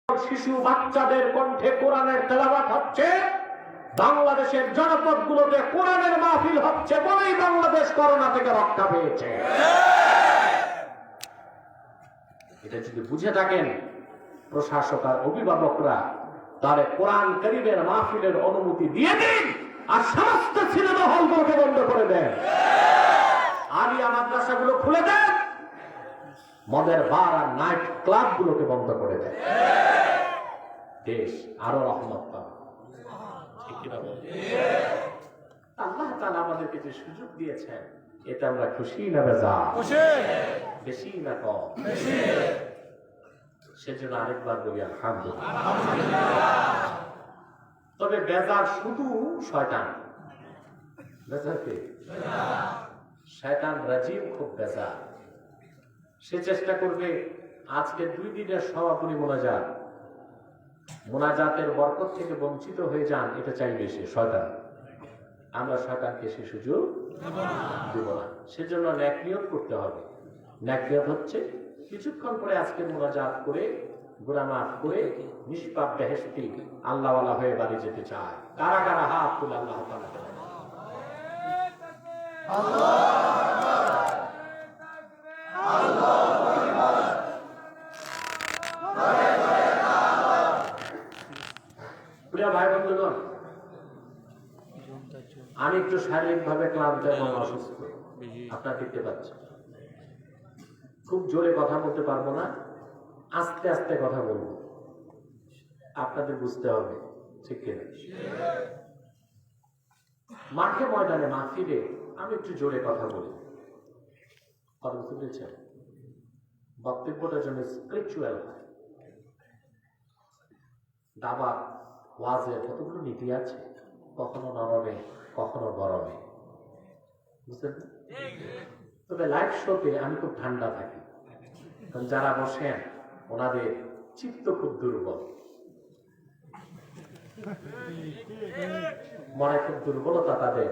শিশু বাচ্চাদের কণ্ঠে কোরআনের তেলাওয়াত হচ্ছে, বাংলাদেশের জনপদগুলোতে কোরআনের মাহফিল হচ্ছে বলেই বাংলাদেশ করোনা থেকে রক্ষা পেয়েছে। এটা যদি বুঝে থাকেন প্রশাসক আর অভিভাবকরা, তাহলে কোরআন কারীমের মাহফিলের অনুমতি দিয়ে দিন আর সমস্ত সিনেমা হলগুলোকে বন্ধ করে দেন, আলিয়া মাদ্রাসাগুলো খুলে দেন, মদের বার আর নাইট ক্লাবগুলোকে বন্ধ করে দেন। দেশ আরো রহমত পাবে। আল্লাহ তাআলা আমাদেরকে যে সুযোগ দিয়েছেন, এটা আমরা খুশি না বেজার? বেশি না কম? সেজন্য আরেকবার বলি আলহামদুলিল্লাহ। তবে বেজার শুধু শয়তান, বেজার কে? শয়তান রাজিম খুব বেজার। সে চেষ্টা করবে আজকে 2 দিনের সমাপনী মোনাজাতের বরকত থেকে বঞ্চিত হয়ে যান, এটা চাইবে সে শয়তান। আমরা শয়তানকে সে সুযোগ দেব না। সেজন্য নেক নিয়ত করতে হবে। নেক নিয়ত হচ্ছে কিছুক্ষণ পরে আজকের মোনাজাত করে গুনাহ মাফ করে নিষ্পাপ বেহেশতি আল্লাহওয়ালা হয়ে বাড়ি যেতে চায়। কারা কারা হাত তুলে আল্লাহ তাআলা প্রিয় ভাই বন্ধুগণ, আমি একটু শারীরিক ভাবে ক্লান্ত এবং অসুস্থ, আপনারা দেখতে পাচ্ছেন। খুব জোরে কথা বলতে পারবো না, আস্তে আস্তে কথা বলবো, আপনাদের বুঝতে হবে, ঠিক কিনা? মাঠে ময়দানে মাহফিলে আমি একটু জোরে কথা বলি, কথা বুঝতে পেরেছেন? বক্তব্যটার জন্য স্পিরিচুয়াল হয়। দাবার ওয়াজের কতগুলো নীতি আছে, কখনো নরমে কখনো গরমে, বুঝলেন? তবে লাইভ শোতে আমি খুব ঠান্ডা থাকি, কারণ যারা বসেন ওনাদের চিত্ত খুব দুর্বল, মনে খুব দুর্বলতা তাদের।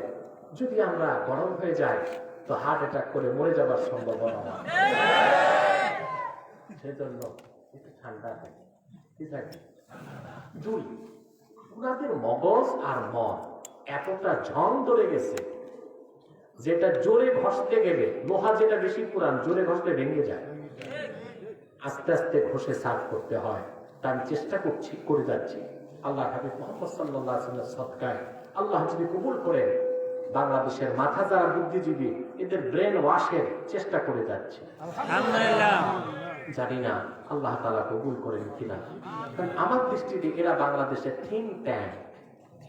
যদি আমরা গরম হয়ে যাই তো হার্ট অ্যাটাক করে মরে যাবার সম্ভাবনা। সেজন্য একটু ঠান্ডা থাকে, কি থাকে? 2, ওনাদের মগজ আর মন এতটা ঝং ধরে গেছে, যেটা জোরে ঘষতে গেলে, লোহা যেটা বেশি পুরান, জোরে ঘষলে ভেঙে যায়, আস্তে আস্তে ঘষে সাফ করতে হয়। তা আমি চেষ্টা করছি, করে যাচ্ছি। আল্লাহ হাবিব মুহাম্মদ সাল্লাল্লাহু আলাইহি ওয়াসাল্লামের সদকায় আল্লাহ যদি কবুল করেন, বাংলাদেশের মাথা যারা বুদ্ধিজীবী, এদের ব্রেন ওয়াশের চেষ্টা করে যাচ্ছি। আলহামদুলিল্লাহ। জানি না আল্লাহ তাআলা কবুল করেন কিনা, কারণ আমার দৃষ্টিতে এরা বাংলাদেশের থিঙ্ক ট্যাঙ্ক,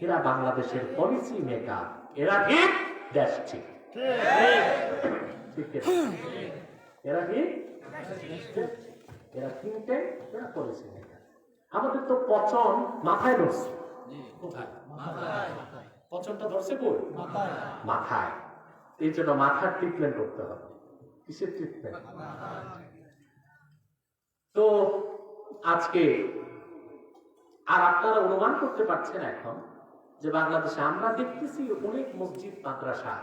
এরা বাংলাদেশের পলিসি মেকার, এরা ঠিক দেশ ঠিক, এরা কি? এরা থিঙ্ক ট্যাঙ্ক, এরা পলিসি মেকার। আমাদের তো পচন মাথায় ধরছে। কোথায়? পচনটা ধরছে কই? মাথায়। এই জন্য মাথার ট্রিটমেন্ট করতে হবে। কিসের ট্রিটমেন্ট? তো আজকে আর আপনারা অনুমান করতে পারছেন এখন যে বাংলাদেশে আমরা দেখতেছি অনেক মসজিদ মাদ্রাসা,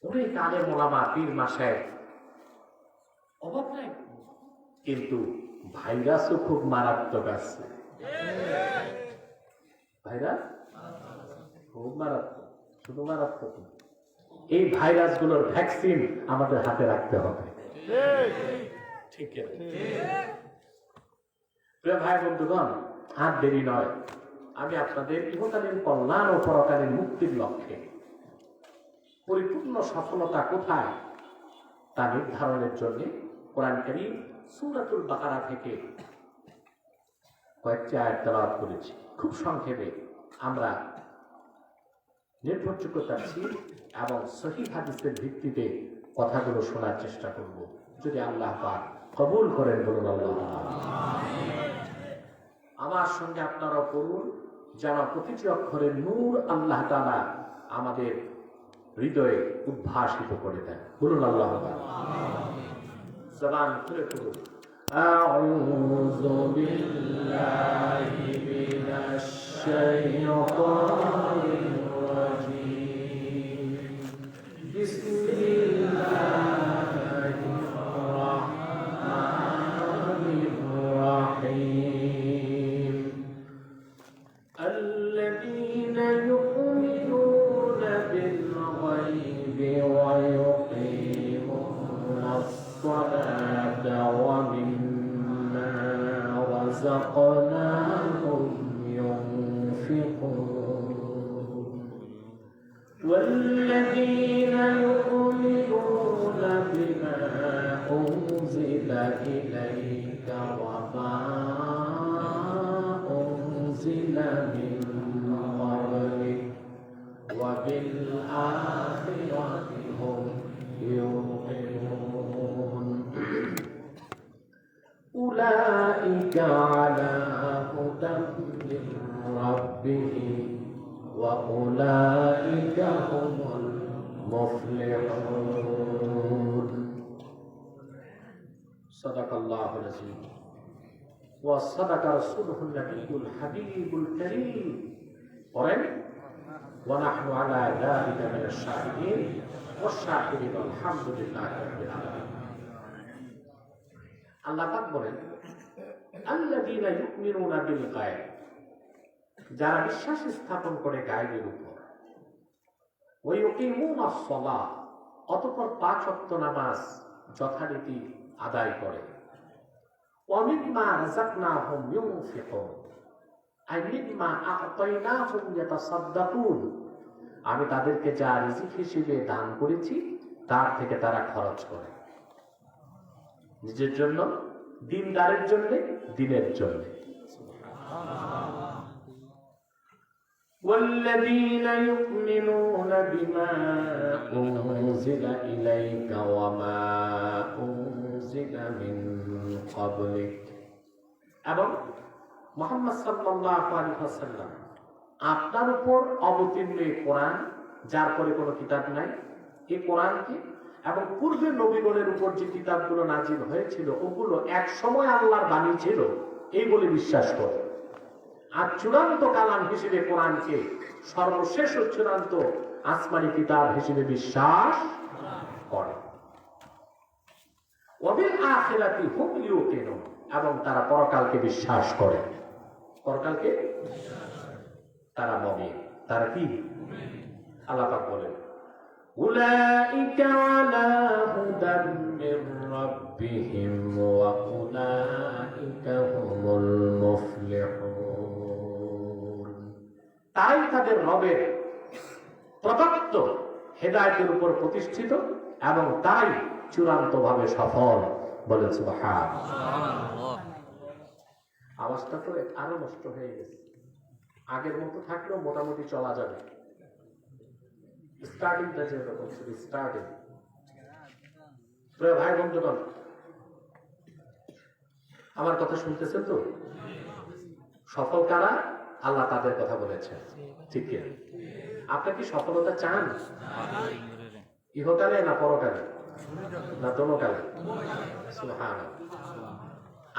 অনেক আলেম ওলামা, পীর মাশায়েখ, অভাব নাই, কিন্তু ভাইরাসও খুব মারাত্মক আছে। ভাইরাস খুব মারাত্মক, শুধু মারাত্মক না, এই ভাইরাস গুলোর ভ্যাকসিন আমাদের হাতে রাখতে হবে। ঠিক আছে প্রিয় ভাই বন্ধুগণ, আর দেরি নয়, আমি আপনাদের ইহকালীন কল্যাণ ও পরকালীন মুক্তির লক্ষ্যে পরিপূর্ণ সফলতা কোথায় তা নির্ধারণের জন্য কোরআন কারীম সূরাতুল বাকারা থেকে কয়েকটি আয়াত তেলাওয়াত করেছি। খুব সংক্ষেপে আমরা নির্ভরযোগ্য তাফসীর এবং সহিহ হাদিসের ভিত্তিতে কথাগুলো শোনার চেষ্টা করব, যদি আল্লাহ পাক কবুল করেন। বলুন আল্লাহ। আমার সঙ্গে আপনারা পড়ুন, যেন প্রতিটি অক্ষরের নূর আল্লাহ তাআলা আমাদের হৃদয়ে উদ্ভাসিত করে দেন। বলুন আল্লাহ। জবান খুলে পড়ুন। আউযু বিল্লাহি মিনাশ শাইতানির রাজীম। বিসমিল্লাহির রাহমানির রাহিম। رزقناهم ينفقون والذين يؤمنون بما أنزل إليك وما أنزل من قبلك وبالآخرة هم يوقنون أولئك على هدى من ربهم وأولئك هم المفلحون صدق الله العظيم وصدق رسوله النبي الحبيب الكريم ونحن على ذلك من الشاهدين والشاكرين والحمد لله رب العالمين আল্লাহ পাক বলেন আল্লাযীনা ইউমিনুনা বিল গায়ব, যারা বিশ্বাস স্থাপন করে গায়বের উপর, ওয়া ইউকিমুনাস সালাহ, অতঃপর ৫ ওয়াক্ত নামাজ যথারীতি আদায় করে, ওয়া মিম্মা রাযাকনাহুম ইউনফিকুন, আই মিম্মা আ'তাইনাহুম ইয়াতাসাদ্দাকুন, আমি তাদেরকে যা রিজিক হিসেবে দান করেছি তার থেকে তারা খরচ করে, নিজের জন্য, দিনদারের জন্য, দিনের জন্য। والذين يؤمنون بما أنزل إليك وما أنزل من قبلك, এবং মুহাম্মদ সাল্লাল্লাহু আলাইহি ওয়াসাল্লাম আপনার উপর অবতীর্ণ কোরআন, যার পরে কোনো কিতাব নাই, এই কোরআনকে এবং পূর্বের নবীগণের উপর যে কিতাবগুলো নাজিল হয়েছিল ওগুলো এক সময় আল্লাহর বাণী ছিল এই বলে বিশ্বাস করে, আর চূড়ান্ত কালাম হিসেবে কোরআনকে সর্বশেষ ও চূড়ান্ত আসমানি কিতাব হিসেবে বিশ্বাস করে। ওয়াবিল আখিরাতি হুম ইউকিনুন, এবং তারা পরকালকে বিশ্বাস করে। পরকালকে তারা মুমিন, তারা কি? আল্লাহ পাক বলেন উলাইকা আলা হুদাম মির রাব্বিহিম ওয়া উলাইকা হুমুল মুফলিহুন, তাই তাদের রবের প্রদত্ত হেদায়েতের উপর প্রতিষ্ঠিত এবং তাই চূড়ান্তভাবে সফল। বলেন সুবহানাল্লাহ। আওয়াজটা তো আরো নষ্ট হয়ে গেছে, আগের মতো থাকলেও মোটামুটি চলা যাবে। স্টার্টিংটা যেরকম ছিল, স্টার্টিং। প্রিয় ভাই বন্ধুগণ, আমার কথা শুনতেছেন তো? সফল কারা? আল্লাহ তাদের কথা বলেছেন, ঠিক কি? আপনি কি সফলতা চান? ইহকালে না পরকালে না দোনোকালে? সুবহানাল্লাহ।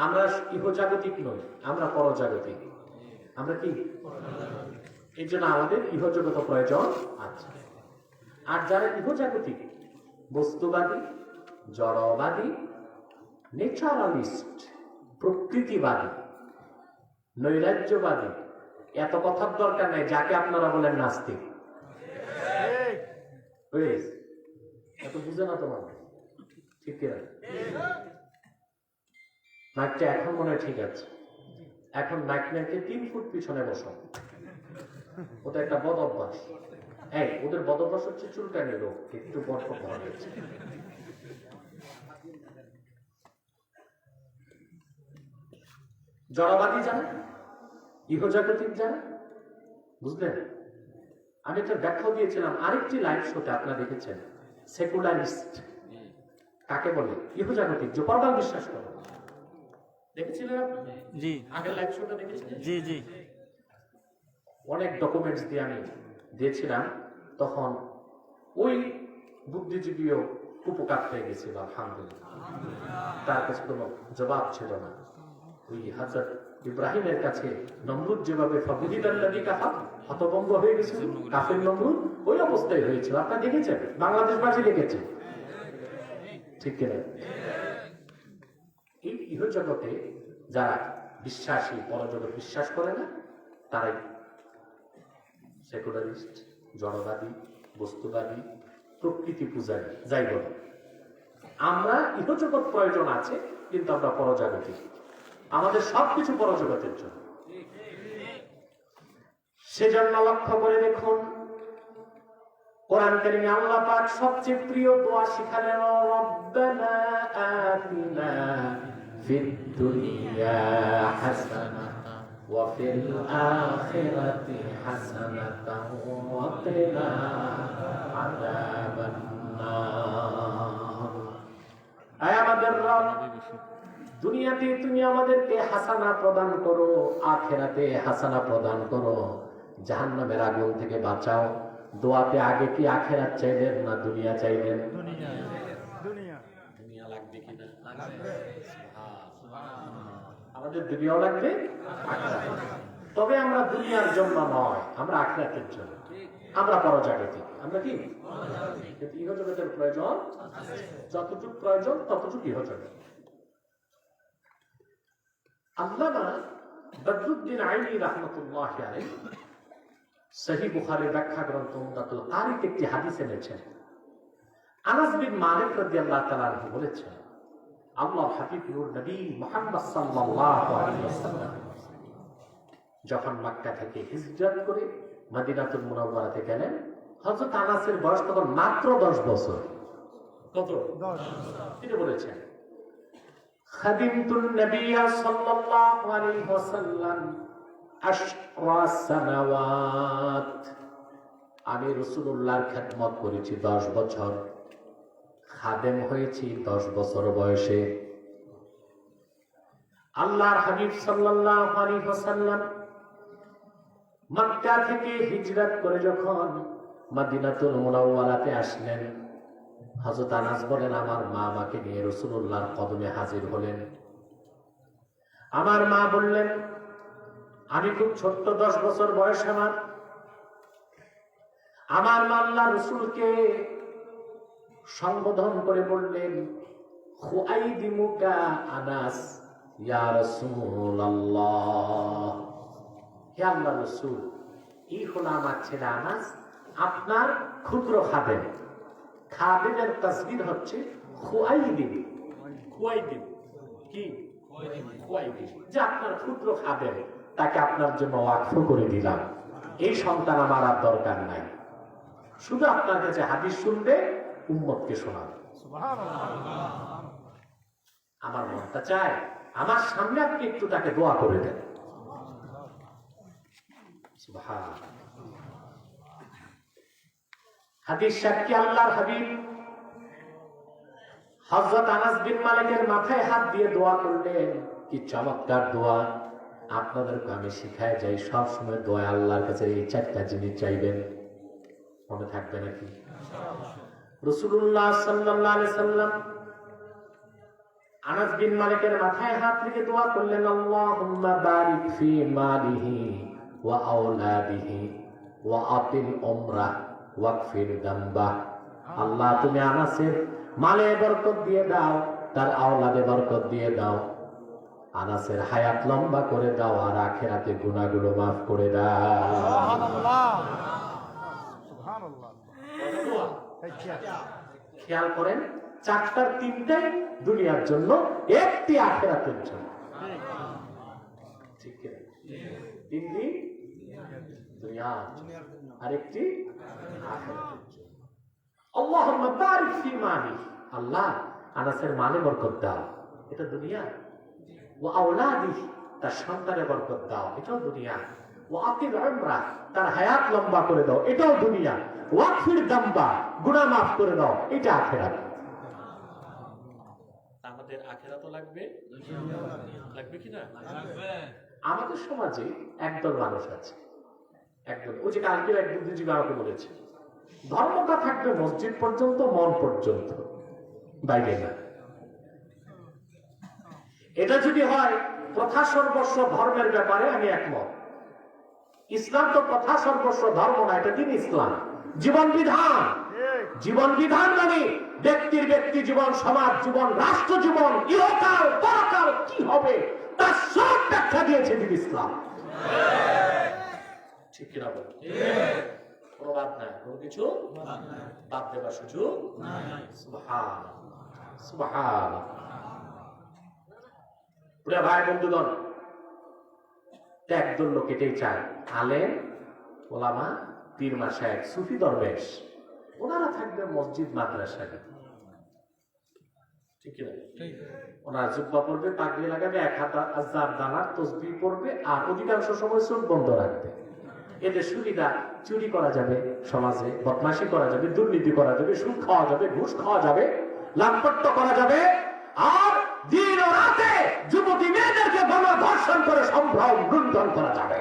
আমরা ইহজাগতিক নই, আমরা পরজাগতিক। আমরা কি? এই জন্য আমাদের ইহজগত প্রয়োজন আছে। আর যারা ইহজাগতিক, বস্তুবাদী, জড়বাদী, নেচারালিস্ট, প্রকৃতিবাদী, নৈরাজ্যবাদী, এত কথার দরকার নেই, যাকে আপনারা বলেন নাস্তিক। এত বুঝে না তোমার, ঠিক কিনা? মাইকটা এখন মনে হয় ঠিক আছে। এখন মাইক নাইকে 3 ফুট পিছনে বসো, ওটা একটা বদ অভ্যাস। এই ওদের বদ অভ্যাস হচ্ছে চুলকানি রোগ, একটু বড় হয়ে গেছে। জড়বাদী যারা, ইহজাগতিক যারা, বুঝলেন? আমি একটা ব্যাখ্যা দিয়েছিলাম আরেকটি লাইভ শোতে, আপনারা দেখেছেন। সেকুলারিস্ট কাকে বলে? ইহজাগতিক, যে পরকাল বিশ্বাস করে। দেখেছিলেন আপনি? জি। আগের লাইভ শোটা দেখেছিলেন? জি জি। অনেক ডকুমেন্টস দিয়ে আমি দিয়েছিলাম, তখন ওই বুদ্ধিজীবীও উপকার পেয়ে গেছিল, আলহামদুলিল্লাহ। তার কাছে কোনো জবাব ছিল না। ওই হযরত ইব্রাহিমের কাছে নমরুদ যেভাবে ফাবুহিদাল্লাযী কাফার, হতভম্ব হয়ে গেছিল, কাফের নমরুদ ওই অবস্থায় হয়েছিল। আপনারা দেখেছেন, বাংলাদেশবাসী দেখেছে, ঠিক কিনা? এই ইহজগতে যারা বিশ্বাসী, পরজগৎ বিশ্বাস করে না, তারাই সেকুলারিস্ট, জড়বাদী, বস্তুবাদী, প্রকৃতি পূজারী, যাই বলো। আমরা ইহজগৎ প্রয়োজন আছে, কিন্তু আমরা পরজাগতিক। আমাদের সবকিছু পরজগতের জন্য। সেজন্য লক্ষ্য করে দেখুন, কোরআন কারীমে আল্লাহ পাক সবচেয়ে প্রিয় দোয়া শিখালেন, রব্বানা আতিনা ফিদ দুনিয়া হাসানাতান ওয়া ফিল আখিরাতি হাসানাতান ওয়া কিনা আযাবান নার। আয় আমাদের রব, দুনিয়াতে তুমি আমাদেরকে হাসানা প্রদান করো, আখিরাতে হাসানা প্রদান করো, জাহান্নামের আগুন থেকে বাঁচাও। দোয়াতে আগে কি আখিরাত চাইলেন না দুনিয়া চাইলেন? দুনিয়া লাগবে কিনা? আমাদের দুনিয়াও লাগবে, তবে আমরা দুনিয়ার জন্য নয়, আমরা আখিরাতের জন্য, আমরা পরজাগতিক। আমরা কি ইহজগতের প্রয়োজন, যতটুকু প্রয়োজন ততটুকু ইহজগৎ। আল্লামা বদরুদ্দিন আইনি রাহমাতুল্লাহ আলাইহি সহিহ বুখারীর ব্যাখ্যা গ্রন্থ উমদাতুল কারীতে একটি হাদিস এনেছেন। আনাস বিন মালিক রাদিয়াল্লাহু তাআলা আনহু বলেছেন, আল্লাহর হাবিব নূর নবী মুহাম্মদ সাল্লাল্লাহু আলাইহি ওয়াসাল্লাম যখন মক্কা থেকে হিজরত করে মদিনাতুল মুনাওয়ারাতে গেলেন, হযরত আনাসের বয়স তখন মাত্র 10 বছর। কত? 10। তিনি বলেছেন, খাদিমতুন নবিয়্য সাল্লাল্লাহু আলাইহি ওয়াসাল্লাম আশরা সানাওয়াত, আমি রাসূলুল্লাহর খেদমত করেছি 10 বছর, খাদেম হয়েছি 10 বছর বয়সে। আল্লাহর হাবিব সাল্লাল্লাহু আলাইহি ওয়াসাল্লাম মক্কা থেকে হিজরত করে যখন মদিনাতুল মুনাওয়ারাতে আসলেন, হযরত আনাস বলেন, আমার মা আমাকে নিয়ে রাসূলুল্লাহর কদমে হাজির হলেন। আমার মা বললেন, আমি খুব ছোট্ট, 10 বছর বয়স আমার। আমার মা আল্লাহর রাসূলকে সম্বোধন করে বললেন, খুআইদিমুকা আনাস ইয়া রাসূলুল্লাহ, হে আল্লাহর রাসূল, এই হলো আমার ছেলে আনাস, আপনার ক্ষুদ্র খাদেম। খাদেমের তাসগীর হচ্ছে খুআইদিম। খুআইদিম কি? খুআইদিম, যে আপনার ক্ষুদ্র খাদেম, তাকে আপনার জন্য ওয়াকফ করে দিলাম। এই সন্তান আমার আর দরকার নাই, শুধু আপনার কাছে হাদিস শুনবে, উম্মতকে শোনাবে। আমার মনটা চায় আমার সামনে আপনি একটু তাকে দোয়া করে দেন। হাদিস সাক্ষী আল্লাহর হাবিব হযরত আনাস বিন মালিকের মাথায় হাত দিয়ে দোয়া করলেন। কি চমৎকার দোয়া! আপনাদেরকে আমি শিখাই যাই, সব সময় দোয়া আল্লাহর কাছে এই 4টা জিনিস চাইবেন। মনে থাকবে নাকি? রাসূলুল্লাহ সাল্লাল্লাহু আলাইহি সাল্লাম আনাস বিন মালিকের মাথায় হাত রেখে দোয়া করলেন, আল্লাহুম্মা বারিক ফি মালিহি ওয়া আওলাদিহি ওয়া আতিল উমরা ওয়াগফির যামবা। আল্লাহ, তুমি আনাসের মালে বরকত দিয়ে দাও, তার আওলাদে বরকত দিয়ে দাও, আনাসের হায়াত লম্বা করে দাও, আর আখিরাতে গুনাহগুলো maaf করে দাও। সুবহানাল্লাহ, সুবহানাল্লাহ। খেয়াল করেন, 4টার 3টাই দুনিয়ার জন্য, একটি আখিরাতের জন্য। ঠিক আছে? 3টি দুনিয়ার জন্য, আরেকটি আখিরাতের জন্য। আল্লাহুম্মা বারিক ফি মালি, আল্লাহ আনাসের মালে বরকত দাও, এটা দুনিয়া। ওয়া আওলাদিহি, তার সন্তানে বরকত দাও, এটাও দুনিয়া। ওয়া আতিল উমরা, তার হায়াত লম্বা করে দাও, এটাও দুনিয়া। ওয়াগফির যামবা, গুনাহ maaf করে দাও, এটা আখিরাত। আমাদের আখিরাতও লাগবে, লাগবে কি না? লাগবে। আমাদের সমাজে একদল মানুষ আছে, একদল, ওই যে কালকে এক বুদ্ধিজীবী আমাকে বলেছে, ধর্মটা থাকবে মসজিদ পর্যন্ত, মন পর্যন্ত, বাইরে না। এটা যদি হয় প্রথা সর্বস্ব ধর্মের ব্যাপারে, আমি একমত। ইসলাম তো প্রথা সর্বস্ব ধর্ম না, এটা দিন ইসলাম, জীবন বিধান। জীবন বিধান মানে ব্যক্তির ব্যক্তি জীবন, সমাজ জীবন, রাষ্ট্র জীবন, ইহকাল পরকাল কি হবে তার সব ব্যাখ্যা দিয়েছে দিন ইসলাম। ঠিক কিনা বল? কোনো বাদ নাই, কোনো কিছু বাদ দেবার সুযোগ নাই। সুবহানাল্লাহ, সুবহানাল্লাহ। প্রিয় ভাই বন্ধুগণ, একদল লোক এটাই চায়, আলেম, ওলামা, পীর মাশায়েখ, সুফি দরবেশ, ওনারা থাকবে মসজিদ মাদ্রাসায়, ঠিক না? ওনারা জুব্বা পরবে, পাগড়ি লাগাবে, 1000 দানার তসবিহ পড়বে, আর অধিকাংশ সময় চোখ বন্ধ রাখবে। এদের সুবিধা, চুরি করা যাবে সমাজে, বদমাশি করা যাবে, দুর্নীতি করা যাবে, সুদ খাওয়া যাবে, ঘুষ খাওয়া যাবে, লাভপট্য করা যাবে, আর দিন ও রাতে যুবতী মেয়েদেরকে গণধর্ষণ করে সম্ভ্রম লুণ্ঠন করা যাবে।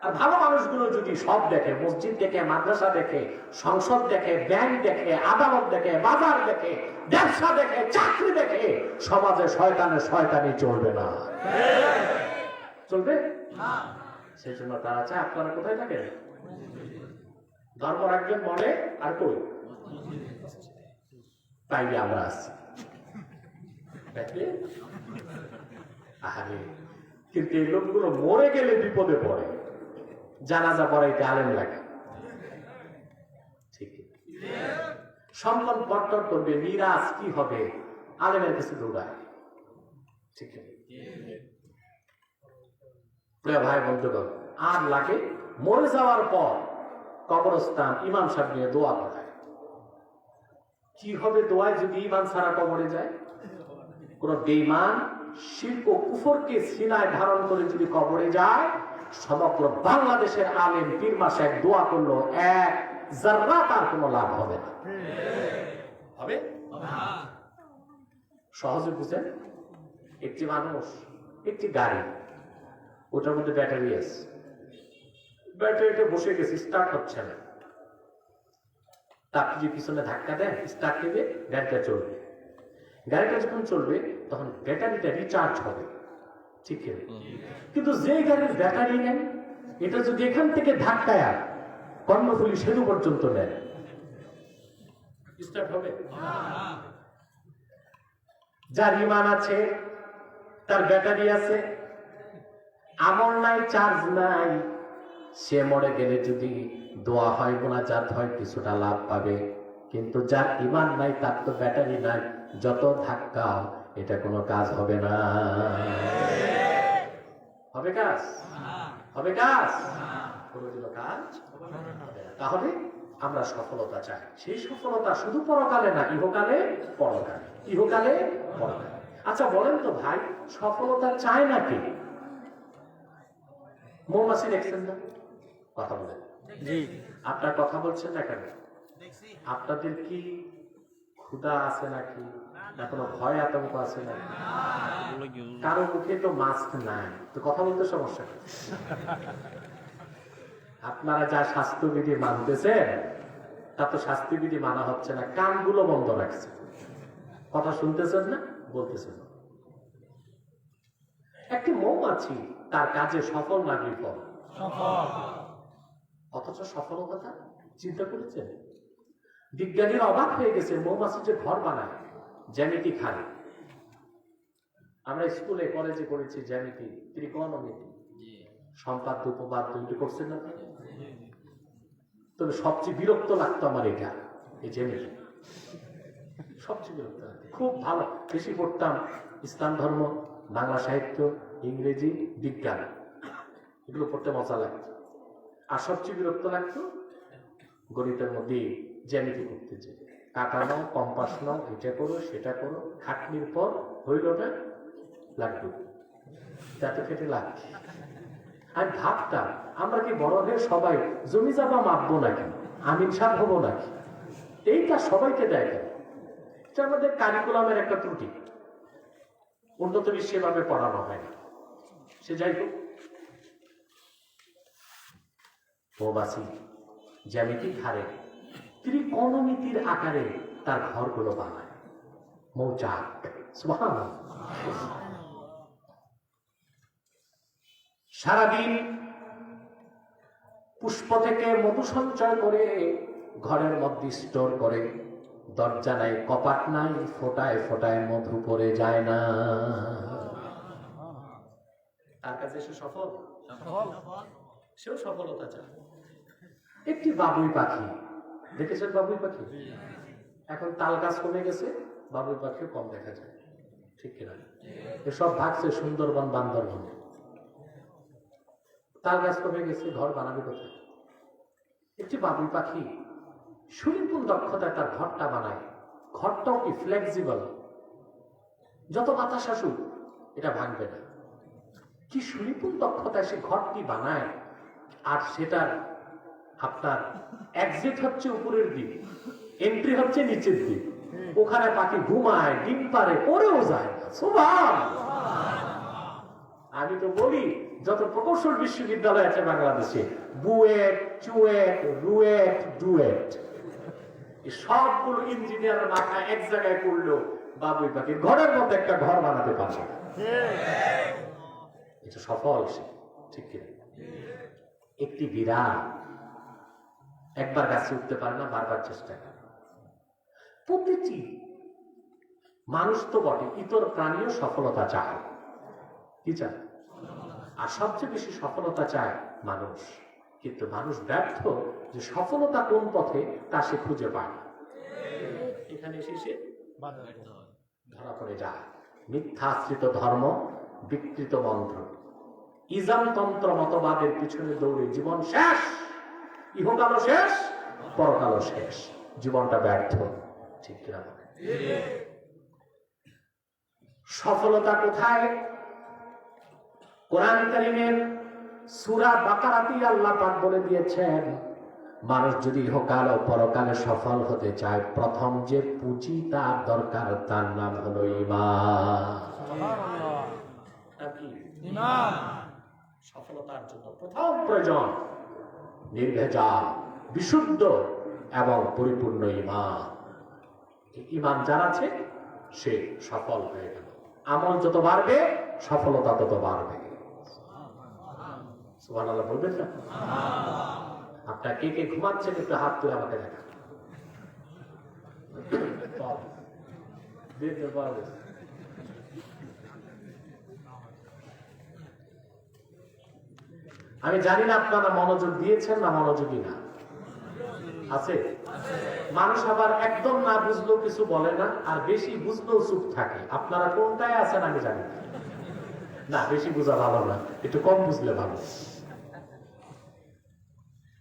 আর ভালো মানুষগুলো যদি সব দেখে, মসজিদ দেখে, মাদ্রাসা দেখে, সংসদ দেখে, ব্যাংক দেখে, আদালত দেখে, বাজার দেখে, ব্যবসা দেখে, চাকরি দেখে, সমাজে শয়তানি চলবে না, চলবে না। সেই জন্য তারা চায় আপনারা কোথায় থাকেন? ধর্ম রাখবেন মনে, আর কই তাইলে আমরা আসছি। কিন্তু এই লোকগুলো মরে গেলে বিপদে পড়ে, জানাজা পড়াইতে আলেম লাগে, ঠিক সম্মান বট্টর করবে, মিরাজ কি হবে, আলেমের কাছে দৌড়ায়, ঠিক প্রিয় ভাই বন্ধুগণ। আর লাগে মরে যাওয়ার পর কবরস্থান ইমাম সাহেব নিয়ে দোয়া পড়ায়। কি হবে দোয়ায় যদি ইমান ছাড়া কবরে যায়? কোন বেঈমান শিরক ও কুফরকে সিনায় ধারণ করে যদি কবরে যায়, সমগ্র বাংলাদেশের আলেম পীর মাশায়েখ দোয়া করলো, এক যারা তার কোনো লাভ হবে না। হবে সহজে বুঝেন, একটি মানুষ, একটি গাড়ি, ওটার মধ্যে ব্যাটারি আছে, ব্যাটারিটা বসে গেছে, স্টার্ট হচ্ছে না। আপনি যে পিছনে ধাক্কা দেন, স্টার্ট দেবে, গাড়িটা চলবে। গাড়িটা যখন চলবে তখন ব্যাটারিটা রিচার্জ হবে, ঠিক আছে? কিন্তু যে গাড়ির ব্যাটারি নেন, এটা যদি এখান থেকে ধাক্কায় কর্ণফুলী সেতু পর্যন্ত নেন, স্টার্ট হবে? যার ঈমান আছে, তার ব্যাটারি আছে, আমল নাই, চার্জ নাই, সে মরে গেলে যদি দোয়া হয়, মোনাজাত হয়, কিছুটা লাভ পাবে। কিন্তু যার ঈমান নাই, তার তো ব্যাটারি নাই, যত ধাক্কা এটা কোনো কাজ হবে না। হবে কাজ? হবে কাজ? কোনোদিনও কাজ হবে না। তাহলে আমরা সফলতা চাই, সেই সফলতা শুধু পরকালে না, ইহকালে পরকালে, ইহকালে পরকালে। আচ্ছা বলেন তো ভাই, সফলতা চায় নাকি? মৌমাছি দেখছেন না? কথা বলেন। আপনার কথা বলছেন না কেন? আপনাদের কি ক্ষুধা আছে নাকি, না কোনো ভয় আতঙ্ক আছে নাকি? কারো মুখে তো মাস্ক নাই, তো কথা বলতে সমস্যা কি? আপনারা যা স্বাস্থ্যবিধি মানতেছেন, তা তো স্বাস্থ্যবিধি মানা হচ্ছে না, কানগুলো বন্ধ রাখছে, কথা শুনতেছেন না, বলতেছেন। একটি মৌমাছি তার কাজে সফল না বিফল? অথচ সফলতা চিন্তা করেছেন? বিজ্ঞানীরা অবাক হয়ে গেছে, মৌমাছি যে ঘর বানায়, জ্যামিতি খায়। আমরা স্কুলে কলেজে করেছি জ্যামিতি, ত্রিকোণমিতি, সম্পাদ্য উপপাদ্য, এগুলো করছেন না? তবে সবচেয়ে বিরক্ত লাগতো আমার এটা, এই জ্যামিতি, সবচেয়ে বিরক্ত লাগতো। খুব ভালো, বেশি পড়তাম ইসলাম ধর্ম, বাংলা সাহিত্য, ইংরেজি, বিজ্ঞান, এগুলো পড়তে মজা লাগতো। আর সবচেয়ে বিরক্ত লাগতো গণিতের মধ্যে জ্যামিতি করতে, যে কাটা নাও, কম্পাস নাও, এটা করো, সেটা করো, খাটনির পর হইল না লাগবে, তাতে খেটে লাগবে। আমি ভাবতাম, আমরা কি বড় হয়ে সবাই জমি জামা মাপবো নাকি, আমিন সাহেব হবো নাকি? এইটা সবাইকে দেয় কেন? এটা আমাদের কারিকুলামের একটা ত্রুটি, উন্নত সেভাবে পড়ানো হয় না। সে যাই হোক, মৌমাছি জ্যামিতিক হারে ত্রিকোণমিতির আকারে তার ঘরগুলো বানায়, মৌচাক। সুবহানাল্লাহ। সারাদিন পুষ্প থেকে মধু সঞ্চয় করে ঘরের মধ্যে স্টোর করে, দরজা নাই, কপাট নাই, ফোটায় ফোটায় মধু পড়ে যায় না। তার কাছে সে সফল, সেও সফলতা চায়। একটি বাবুই পাখি দেখেছেন? বাবুই পাখি এখন তাল গাছ কমে গেছে, বাবুই পাখিও কম দেখা যায়। ঠিক কিনা? এসব ভাগছে সুন্দরবন, বান্দরবন। তাল গাছ কমে গেছে, ঘর বানাবে কোথায়? একটি বাবুই পাখি সুনিপুণ দক্ষতায় তার ঘরটা বানায়। ঘরটাও কি ফ্লেক্সিবল, যত বাতাস আসুক এটা ভাঙবে না। কি সুনিপুণ দক্ষতায় সে ঘরটি বানায়। আর সেটার আপনার এক্সিট হচ্ছে উপরের দিক, এন্ট্রি হচ্ছে নিচের দিক। ওখানে পাখি ঘুমায়, ডিম পারে, পরেও যায় না। সুবহানাল্লাহ। আমি তো বলি, যত প্রকৌশল বিশ্ববিদ্যালয় আছে বাংলাদেশে, বুয়েট, চুয়েট, রুয়েট, ডুয়েট, সবগুলো ইঞ্জিনিয়ারের মাথায় এক জায়গায় করলো বাবুই পাখি ঘরের মধ্যে একটা ঘর বানাতে পারছে। এটা সফল সে, ঠিক কিনা? একটি বিড়াল একবার গাছে উঠতে পারে না, বারবার চেষ্টা করে। প্রতিটি মানুষ তো বটে, ইতর প্রাণীও সফলতা চায়। কি চায়? আর সবচেয়ে বেশি সফলতা চায় মানুষ। কিন্তু মানুষ ব্যর্থ যে সফলতা কোন পথে তা সে খুঁজে পায় না। এখানে এসে সে ধরা পড়ে যায়। মিথ্যাশ্রিত ধর্ম, বিকৃত মন্ত্র, ইজামতন্ত্র মতবাদের পিছনে দৌড়ে জীবন শেষ। ইহকালও শেষ, পরকালও শেষ। জীবনটা ব্যর্থ, ঠিক কিনা? সফলতা কোথায়? কোরআন কারীমের সূরা বাকারাতে আল্লাহ পাক বলে দিয়েছেন, মানুষ যদি ইহকাল ও পরকালে সফল হতে চায়, প্রথম যে পুঁজি তার দরকার তার নাম হলো ঈমান। ঈমান সফলতার জন্য প্রথম প্রয়োজন নির্ভেজাল, বিশুদ্ধ এবং পরিপূর্ণ ঈমান। ঈমান যার আছে সে সফল হয়ে গেল। আমল যত বাড়বে সফলতা তত বাড়বে। সুবহানাল্লাহ বলবেন না? আপনার কে কে ঘুমাচ্ছেন একটু হাত তুলে আমাকে দেখান। আমি জানি না আপনারা মনোযোগ দিয়েছেন না মনোযোগী না আছে। মানুষ আবার একদম না বুঝলেও কিছু বলে না, আর বেশি বুঝলেও চুপ থাকে। আপনারা কোনটায় আছেন আমি জানি না। বেশি বোঝা ভালো না, একটু কম বুঝলে ভালো।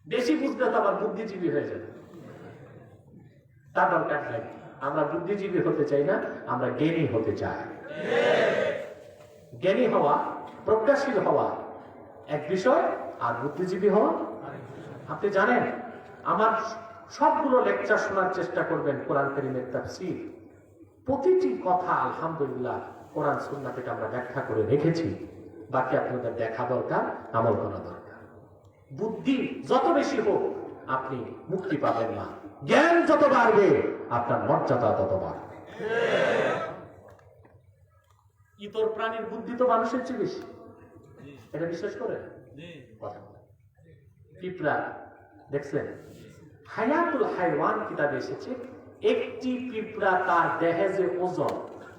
বেশি বুঝলে তো আবার বুদ্ধিজীবী হয়ে যাবে, তার দরকার নাই। আমরা বুদ্ধিজীবী হতে চাই না, আমরা জ্ঞানী হতে চাই। জ্ঞানী হওয়া, প্রজ্ঞাশীল হওয়া এক বিষয়, আর বুদ্ধিজীবী হওয়া। আপনি জানেন, আমার সবগুলো লেকচার শোনার চেষ্টা করবেন কোরআন কারীমের তাফসীর। প্রতিটি কথা আলহামদুলিল্লাহ কোরআন সুন্নাহ থেকে আমরা ব্যাখ্যা করে রেখেছি। বাকি আপনাদের দেখা দরকার, আমল করা দরকার। বুদ্ধি যত বেশি হোক আপনি মুক্তি পাবেন না। জ্ঞান যত বাড়বে আপনার মর্যাদা তত বাড়বে। ইতর প্রাণীর বুদ্ধি তো মানুষের চেয়ে বেশি, এটা বিশ্বাস করে পিঁপড়া দেখছেন? হায়াতুল হাইওয়ান কিতাবে এসেছে, একটি পিঁপড়া তার দেহে যে ওজন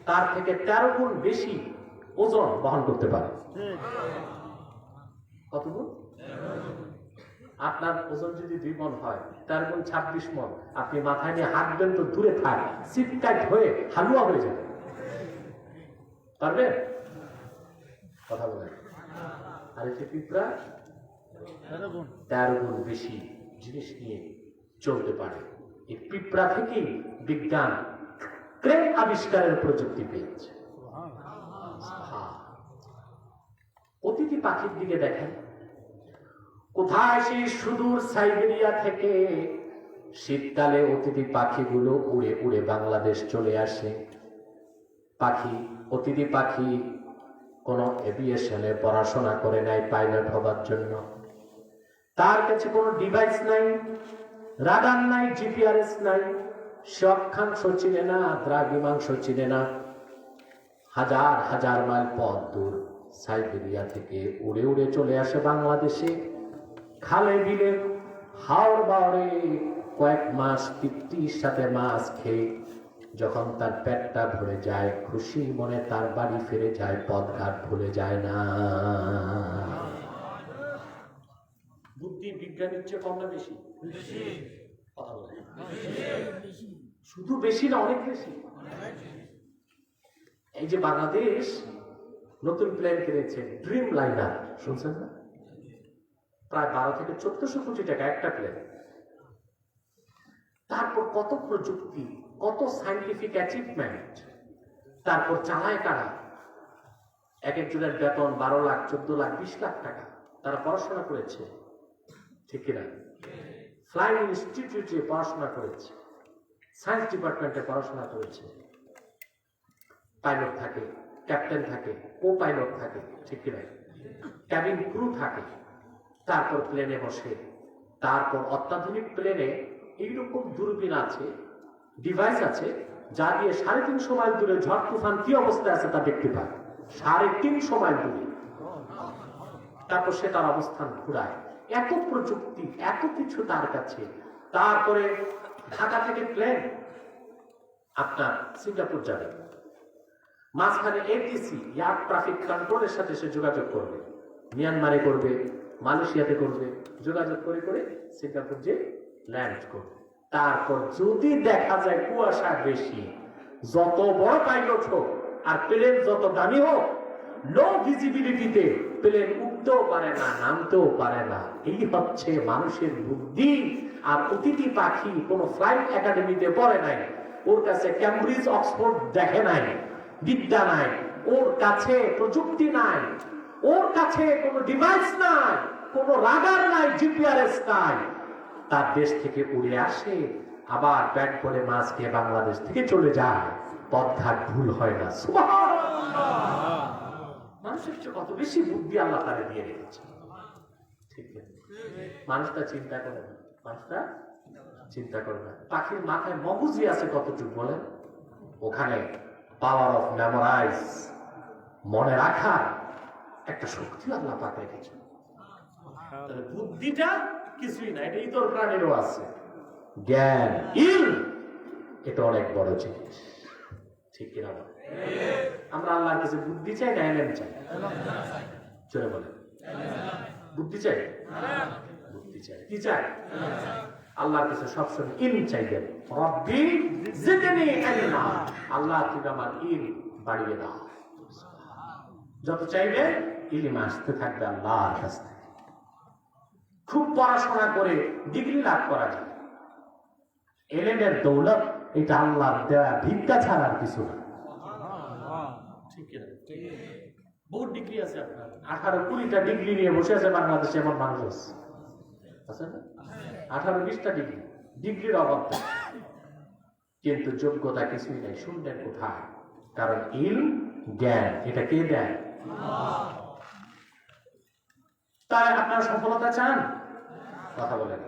তার থেকে 13 গুণ বেশি ওজন বহন করতে পারে। কত গুণ? আপনার ওজন যদি 2 মণ হয়, 13 গুণ 26 মণ। আপনি মাথায় নিয়ে হাঁটবেন তো দূরে থাক, সিটকাট হয়ে হালুয়া হয়ে যাবে। পারবেন? কথা বলেন। আর এই পিঁপড়া 13 গুণ বেশি জিনিস নিয়ে চলতে পারে। এই পিঁপড়া থেকেই বিজ্ঞান ক্রেন আবিষ্কারের প্রযুক্তি পেয়েছে। অতিথি পাখির দিকে দেখেন, কোথায় সেই সুদূর সাইবেরিয়া থেকে শীতকালে অতিথি পাখিগুলো উড়ে উড়ে বাংলাদেশ চলে আসে। পাখি, অতিথি পাখি কোনো এভিয়েশনে পড়াশোনা করে নাই পাইলট হবার জন্য। তার কাছে কোনো ডিভাইস নাই, রাডার নাই, জিপিআরএস নাই, সে অক্ষাংশ চিনে না, দ্রাঘিমাংশ চিনে না। হাজার হাজার মাইল পথ দূর সাইবেরিয়া থেকে উড়ে উড়ে চলে আসে বাংলাদেশে। খালে বিলে হাওড় বাওড়ে কয়েক মাস তৃপ্তির সাথে মাছ খেয়ে যখন তার পেটটা ভরে যায়, খুশি মনে তার বাড়ি ফিরে যায়, পথঘাট ভুলে যায় না। বুদ্ধি বিজ্ঞানের চেয়ে কম না বেশি? কথা বলে শুধু বেশি না, অনেক বেশি। এই যে বাংলাদেশ নতুন প্লেন কিনেছে, ড্রিম লাইনার, শুনছেন না? প্রায় 12 থেকে 1400 কোটি টাকা একটা প্লেন। তারপর কত প্রযুক্তি, কত সায়েন্টিফিক অ্যাচিভমেন্ট, তারপর চালায় কারা? এক একজনের বেতন 12 লাখ, 14 লাখ, 20 লাখ টাকা। তারা পড়াশোনা করেছে, ঠিক কিনা? ফ্লাইং ইনস্টিটিউটে পড়াশোনা করেছে, সায়েন্স ডিপার্টমেন্টে পড়াশোনা করেছে। পাইলট থাকে, ক্যাপ্টেন থাকে, কো পাইলট থাকে, ঠিক কিনা? ক্যাবিন ক্রু থাকে। তারপর প্লেনে বসে, তারপর অত্যাধুনিক প্লেনে এইরকম দূরবীন আছে, ডিভাইস আছে, যা দিয়ে 350 মাইল দূরে ঝড় তুফান কি অবস্থায় আছে তা দেখতে পায়। 350 মাইল দূরে। তারপর সে তার অবস্থান ঘুরায়। এত প্রযুক্তি, এত কিছু তার কাছে। তারপরে ঢাকা থেকে প্লেন আপনার সিঙ্গাপুর যাবে, মাঝখানে এটিসি এয়ার ট্রাফিক কন্ট্রোলের সাথে সে যোগাযোগ করবে, মিয়ানমারে করবে, মালয়েশিয়াতে করবে, যোগাযোগ করে করে সিঙ্গাপুর যে ল্যান্ড করবে। তারপর যদি দেখা যায় কুয়াশা বেশি, যত বড় পাইলট হোক আর প্লেন যত দামি হোক, লো ভিজিবিলিটিতে প্লেন উঠতেও পারে না, নামতেও পারে না। এই হচ্ছে মানুষের বুদ্ধি। আর অতিথি পাখি কোন ফ্লাইট একাডেমিতে পড়ে নাই, ওর কাছে ক্যামব্রিজ অক্সফোর্ড দেখে নাই, বিদ্যা নাই, ওর কাছে প্রযুক্তি নাই, ওর কাছে কোনো ডিভাইস নাই, কোনো রাডার নাই, জিপিআরএস নাই। তার দেশ থেকে উড়ে আসে, আবার ব্যাগ করে মাছ খেয়ে বাংলাদেশ থেকে চলে যায়, পথঘাট ভুল হয় না। সুবহানাল্লাহ! মানুষের চেয়ে কত বেশি বুদ্ধি আল্লাহ তারে দিয়ে রেখেছে, ঠিক না? মানুষটা চিন্তা করে না, মানুষটা চিন্তা করে না। পাখির মাথায় মগজই আছে কতটুকু বলেন? ওখানে পাওয়ার অফ মেমোরাইজ, মনে রাখার একটা শক্তি আল্লাহ পাক রেখেছে। তাহলে বুদ্ধিটা কিছুই না, এটা ইতর প্রাণীরও আছে। জ্ঞান, ইল, এটা অনেক বড় জিনিস, ঠিক কিনা? আমরা আল্লাহর কাছে বুদ্ধি চাই না এলেম চাই? চলে বলে বুদ্ধি চাই, বুদ্ধি চাই, কি চাই? আল্লাহর কাছে সবসময় ইলম চাইবেন। রব্বি জিদনি ইলমা, আল্লাহ তুমি আমার ইলম বাড়িয়ে দাও। যত চাইবে ইলম আসতে থাকবে আল্লাহর কাছ থেকে। খুব পড়াশোনা করে ডিগ্রি লাভ করা যায়, এলেমের দৌলত এটা আল্লাহর দেওয়া ভিক্ষা ছাড়া আর কিছু না, ঠিক না? বহুত ডিগ্রি আছে আপনার, 18-20টা ডিগ্রি নিয়ে বসে আছে বাংলাদেশে এমন মানুষ আছে না? 18-20টা ডিগ্রি, ডিগ্রির অভাব নেই, কিন্তু যোগ্যতা কিছুই নাই। শুনলেন কোথায়? কারণ ইলম, জ্ঞান, এটা কে দেয়? তাই আপনারা সফলতা চান? কথা বলেন,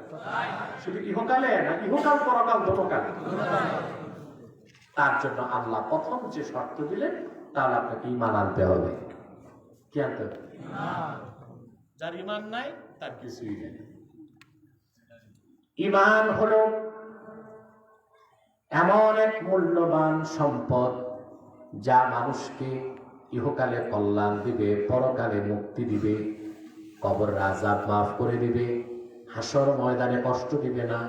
শুধু ইহকালে না, ইহকাল পরকাল দোকাল। তার জন্য আল্লাহ প্রথম যে শর্ত দিলেন, তাহলে আপনাকে ঈমান আনতে হবে। কি আনতে হবে? যার ঈমান নাই তার কিছুই নেই। ঈমান হলো এমন এক মূল্যবান সম্পদ যা মানুষকে ইহকালে কল্যাণ দিবে, পরকালে মুক্তি দিবে, কবর আযাব মাফ করে দিবে, হাসর ময়দানে কষ্ট দিবে না,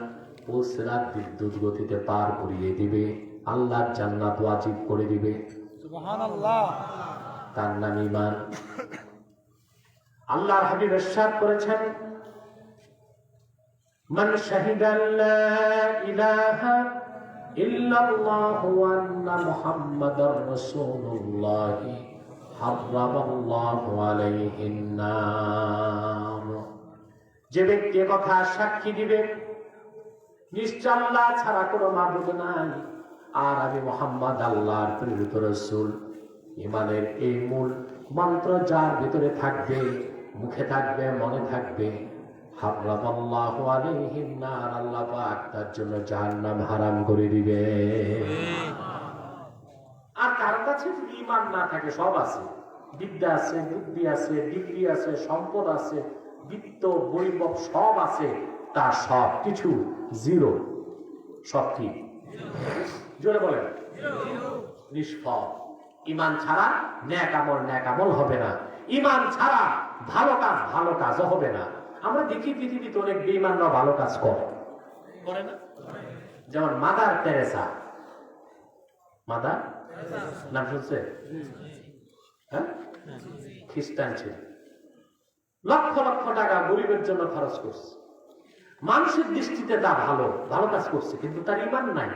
পুলসিরাত বিদ্যুৎ গতিতে পার করিয়ে দিবে, আল্লাহর জান্নাত ওয়াজিব করে দিবে। সুবহানাল্লাহ! তার নাম ঈমান। আল্লাহর হাবিব ইরশাদ করেছেন, মান শাহিদা লা ইলাহা ইল্লাল্লাহু ওয়া আন্না মুহাম্মাদার রাসূলুল্লাহ হারামাল্লাহু আলাইহিন নার। যে ব্যক্তি কথা সাক্ষী দিবে নিশ্চয় আল্লাহ ছাড়া কোনো মাবুদ নাই, আর আমি মুহাম্মদ আল্লাহর প্রেরিত রাসূল। ঈমানের এই মূল মন্ত্র যার ভিতরে থাকবে, মুখে থাকবে, মনে থাকবে, হারামাল্লাহু আলাইহিন নার, আল্লাহ পাক তার জন্য জাহান্নাম হারাম করে দিবে। আর কার কাছে যদি ঈমান না থাকে, সব আছে, বিদ্যা আছে, বুদ্ধি আছে, ডিগ্রি আছে, সম্পদ আছে, বিত্ত বৈভব সব আছে, তার সব কিছু জিরো। সব কি? জোরে বলেন, নিষ্ফল। ঈমান ছাড়া নেক আমল হবে না, ঈমান ছাড়া ভালো কাজও হবে না। আমরা দেখি পৃথিবীতে অনেক বেঈমানরা ভালো কাজ করে না? যেমন মাদার তেরেসা। মাদার নাম শুনছে? হ্যাঁ, খ্রিস্টান ছিল, লক্ষ লক্ষ টাকা গরিবের জন্য খরচ করছে। মানুষের দৃষ্টিতে তা ভালো ভালো কাজ করছে, কিন্তু তার ঈমান নাই।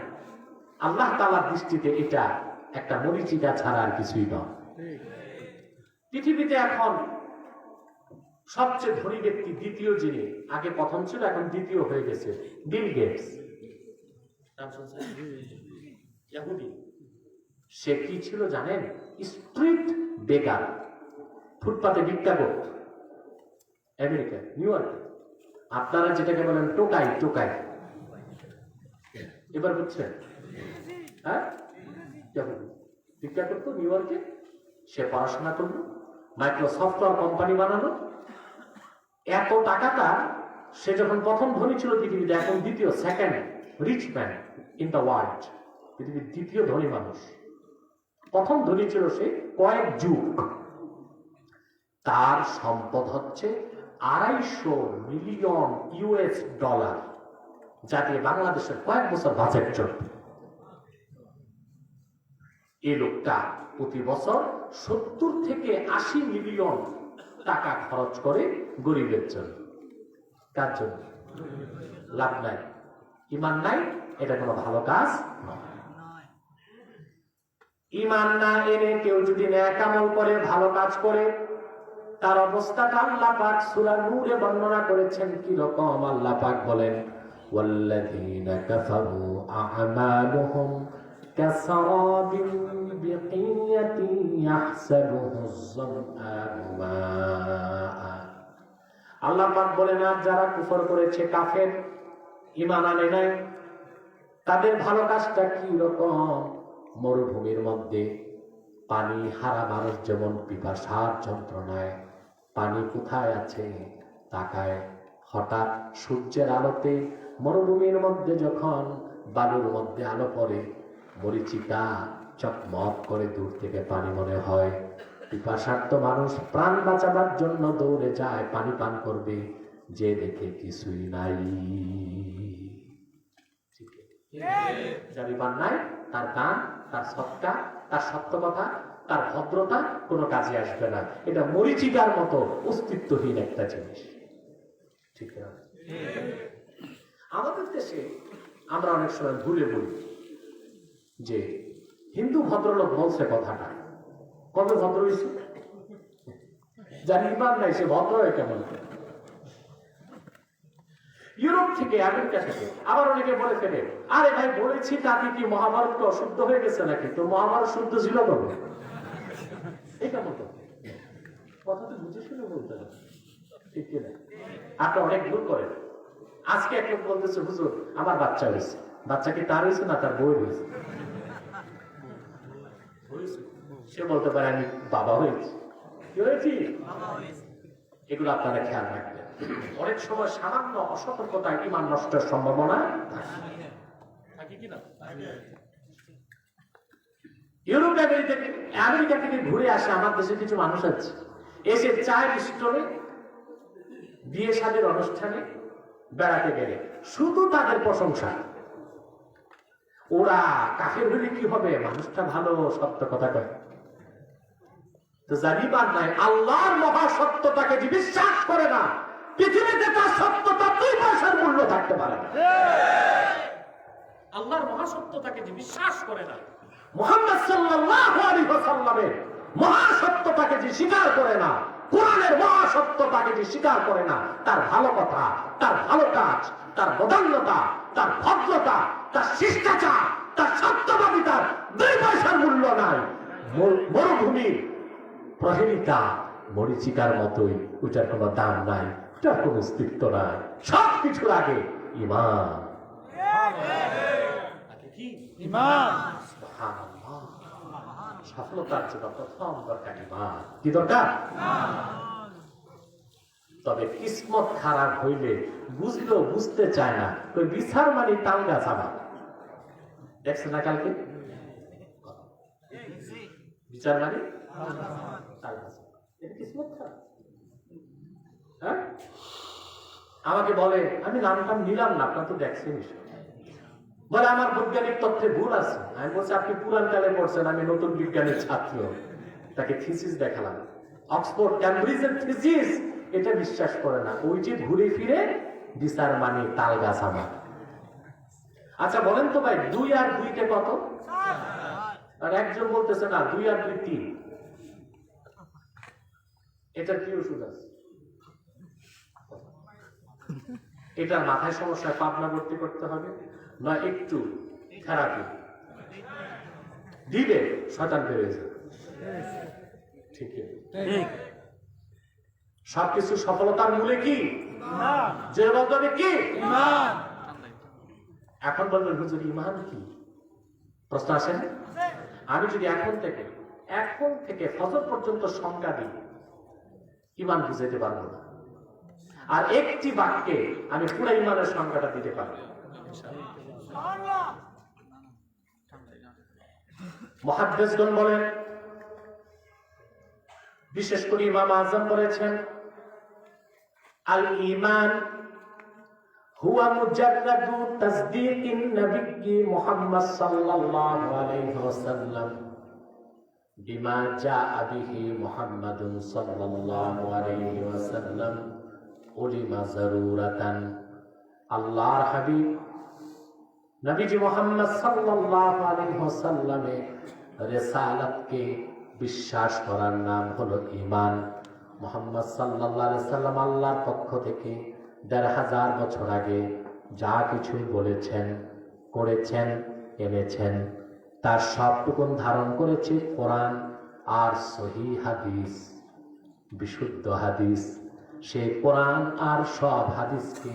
আল্লাহ তাআলার দৃষ্টিতে এটা একটা মরিচিকা ছাড়া আর কিছুই নয়। পৃথিবীতে এখন সবচেয়ে ধনী ব্যক্তি দ্বিতীয়, যিনি আগে প্রথম ছিল এখন দ্বিতীয় হয়ে গেছে, বিল গেটস। নাম শুনছেন? ইহুদি। সে কি ছিল জানেন? স্ট্রিট বেকার, ফুটপাতে ভিক্ষা করত আমেরিকা, নিউ ইয়র্কে। আপনারা যেটাকে বলেন টোকাই, টোকাই, এবার বুঝছেন? হ্যাঁ, ভিক্ষা করতো নিউ ইয়র্কে। সে পড়াশোনা করলো, মাইক্রোসফটওয়্যার কোম্পানি বানালো। এত টাকাটা, সে যখন প্রথম ধনী ছিল পৃথিবীতে, এখন দ্বিতীয়, second rich man in the world, পৃথিবীর দ্বিতীয় ধনী মানুষ। প্রথম ধনী ছিল সে কয়েক যুগ। তার সম্পদ হচ্ছে 250 মিলিয়ন ইউএস ডলার, যা দিয়ে বাংলাদেশের কয়েক বছর বাজেট চলবে। এই লোকটা প্রতি বছর 70 থেকে 80 মিলিয়ন টাকা খরচ করে গরিবের জন্য। কার জন্য? লাভ নাই, ঈমান নাই, এটা কোনো ভালো কাজ নয়। ঈমান না এনে কেউ যদি নেক আমল করে, ভালো কাজ করে, তার অবস্থাটা আল্লাহ পাক সূরা নূরে বর্ণনা করেছেন কি রকম। আল্লাহ পাক বলেন, ওয়াল্লাযীনা কাফারু আ'মালুহুম কাসারাবিন বিকিয়াতিন ইয়াহসাবুহুজ যামআনু মাআ। আল্লাহ পাক বলেন, আর যারা কুফর করেছে, কাফের, ঈমান আনে নাই, তাদের ভালো কাজটা কি রকম? মরুভূমির মধ্যে পানি হারা মানুষ যেমন পিপাসার যন্ত্রণায় পানি কোথায় আছে তাকায়, হঠাৎ সূর্যের আলোতে মরুভূমির মধ্যে যখন বালুর মধ্যে আলো পড়ে, মরিচিকা চকমক করে দূর থেকে পানি মনে হয়। পিপাসার্ত মানুষ প্রাণ বাঁচাবার জন্য দৌড়ে যায়, পানি পান করবে, যে দেখে কিছুই নাই। যার ঈমান নাই, তার দান, তার সৎকা, তার সত্য কথা, তার ভদ্রতা কোনো কাজে আসবে না। এটা মরিচিকার মতো অস্তিত্বহীন একটা জিনিস। ঠিক না? আমাদের দেশে আমরা অনেক সময় ভুলে বলি যে হিন্দু ভদ্রলোক বলছে কথাটা, কবে ভদ্র হয়েছে? যার ঈমান নাই সে ভদ্র হয় কেমন? ইউরোপ থেকে, আমেরিকা থেকে আবার অনেকে বলে ফেলে, আরে ভাই বলেছি তাতে কি মহাভারতকে অশুদ্ধ হয়ে গেছে নাকি? তো মহাভারত শুদ্ধ ছিল কবে? এটা মতো কথা তো বুঝে শুনে বলতে হবে, ঠিক কিনা? আপনি অনেক ভুল করেন। আজকে এক লোক বলতেছে, হুজুর আমার বাচ্চা হয়েছে। বাচ্চা কি তার হয়েছে না তার বই হয়েছে? সে বলতে পারে আমি বাবা হয়েছি। কি হয়েছি? এগুলো আপনারা খেয়াল রাখবেন। অনেক সময় সামান্য অসতর্কতায় ঈমান নষ্টের সম্ভাবনা থাকে কিনা? ইউরোপ আমেরিকা থেকে ঘুরে আসে আমার দেশে কিছু মানুষ আছে, এসে চায়ের স্টলে, বিয়ে শাদীর অনুষ্ঠানে, বেড়াতে গেলে শুধু তাদের প্রশংসা। ওরা কাফের হলে কি হবে? মানুষটা ভালো, সত্য কথা কয়। তো যার ঈমান নাই, আল্লাহর মহাসত্যতাকে যে বিশ্বাস করে না, পৃথিবীতে তার সত্যতা 2 পয়সার মূল্য থাকতে পারে না। আল্লাহর মহাসত্যতাকে যে বিশ্বাস করে না, মুহাম্মদ সাল্লাল্লাহু আলাইহি ওয়াসাল্লামের মহাসত্যতাকে যে স্বীকার করে না, কোরআনের মহাসত্যতাকে যে স্বীকার করে না, তার ভালো কথা, তার ভালো কাজ, তার বদান্যতা, তার ভদ্রতা, তার শিষ্টাচার, তার সত্যবাদিতার 2 পয়সার মূল্য নাই। মরুভূমির প্রহেলিকা মরিচিকার মতোই, ওটার কোনো দাম নাই, ওটার কোনো অস্তিত্ব নাই। সব কিছুর আগে ঈমান। ঈমান সফলতার জন্য প্রথম দরকার ঈমান। কি দরকার? তবে কিসমত খারাপ হইলে বুঝলেও বুঝতে চায় না, ওই বিচার মানে তাল গাছ। আবার দেখছেন না কালকে বিচার মানে তাল গাছ। এটা কিসমত খারাপ। হ্যাঁ, আমাকে বলে, আমি নামটা নিলাম না, আপনার তো দেখছেন, বলে আমার বৈজ্ঞানিক তথ্যে ভুল আছে। আমি বলছি আপনি পুরান কালে পড়ছেন, আমি নতুন বিজ্ঞানের ছাত্র। তাকে থিসিস দেখালাম, অক্সফোর্ড ক্যামব্রিজের থিসিস, এটা বিশ্বাস করে না। ওই যে ঘুরে ফিরে বিচার মানে তাল গাছ আমার। আচ্ছা বলেন তো ভাই, 2 আর 2 কত? আর একজন বলতেছে না 2 আর 2 3। এটার কি ওষুধ আছে? এটার মাথায় সমস্যা, পাবনা ভর্তি করতে হবে, না একটু থেরাপি দিলে শয়তান বেরিয়ে যাবে। ঠিক সবকিছু সফলতার মূলে কি? যে বলতে কি? এখন বলবেন হুজুর ঈমান কি? প্রশ্ন আসে না? আমি যদি এখন থেকে ফজর পর্যন্ত সংজ্ঞা দিই, ঈমান বুঝাইতে পারবো না। আর একটি বাক্যে আমি পুরো ঈমানের সংজ্ঞাটা দিতে পারবো। মুহাদ্দিসগণ বলেন, বিশেষ করে ইমাম আযম বলেছেন, আল ঈমান হুয়া মুজাররাদু তাসদীকিন নবী মুহাম্মদ সাল্লাল্লাহু আলাইহি ওয়াসাল্লাম বিমা জাআ বিহি মুহাম্মাদুন সাল্লাল্লাহু আলাইহি ওয়াসাল্লাম উলিমা যারুরাতান। আল্লাহর হাবিব নবীজি মুহাম্মদ সাল্লাল্লাহু আলাইহি ওয়াসাল্লামের রিসালাতকে বিশ্বাস করার নাম হলো ঈমান। মুহাম্মদ সাল্লাল্লাহু আলাইহি ওয়াসাল্লাম আল্লাহর পক্ষ থেকে ১৫০০ বছর আগে যা কিছু বলেছেন, করেছেন, এনেছেন, তার সবটুকু ধারণ করেছে কোরআন আর সহিহ হাদিস, বিশুদ্ধ হাদিস। সেই কোরআন আর সব হাদিসকে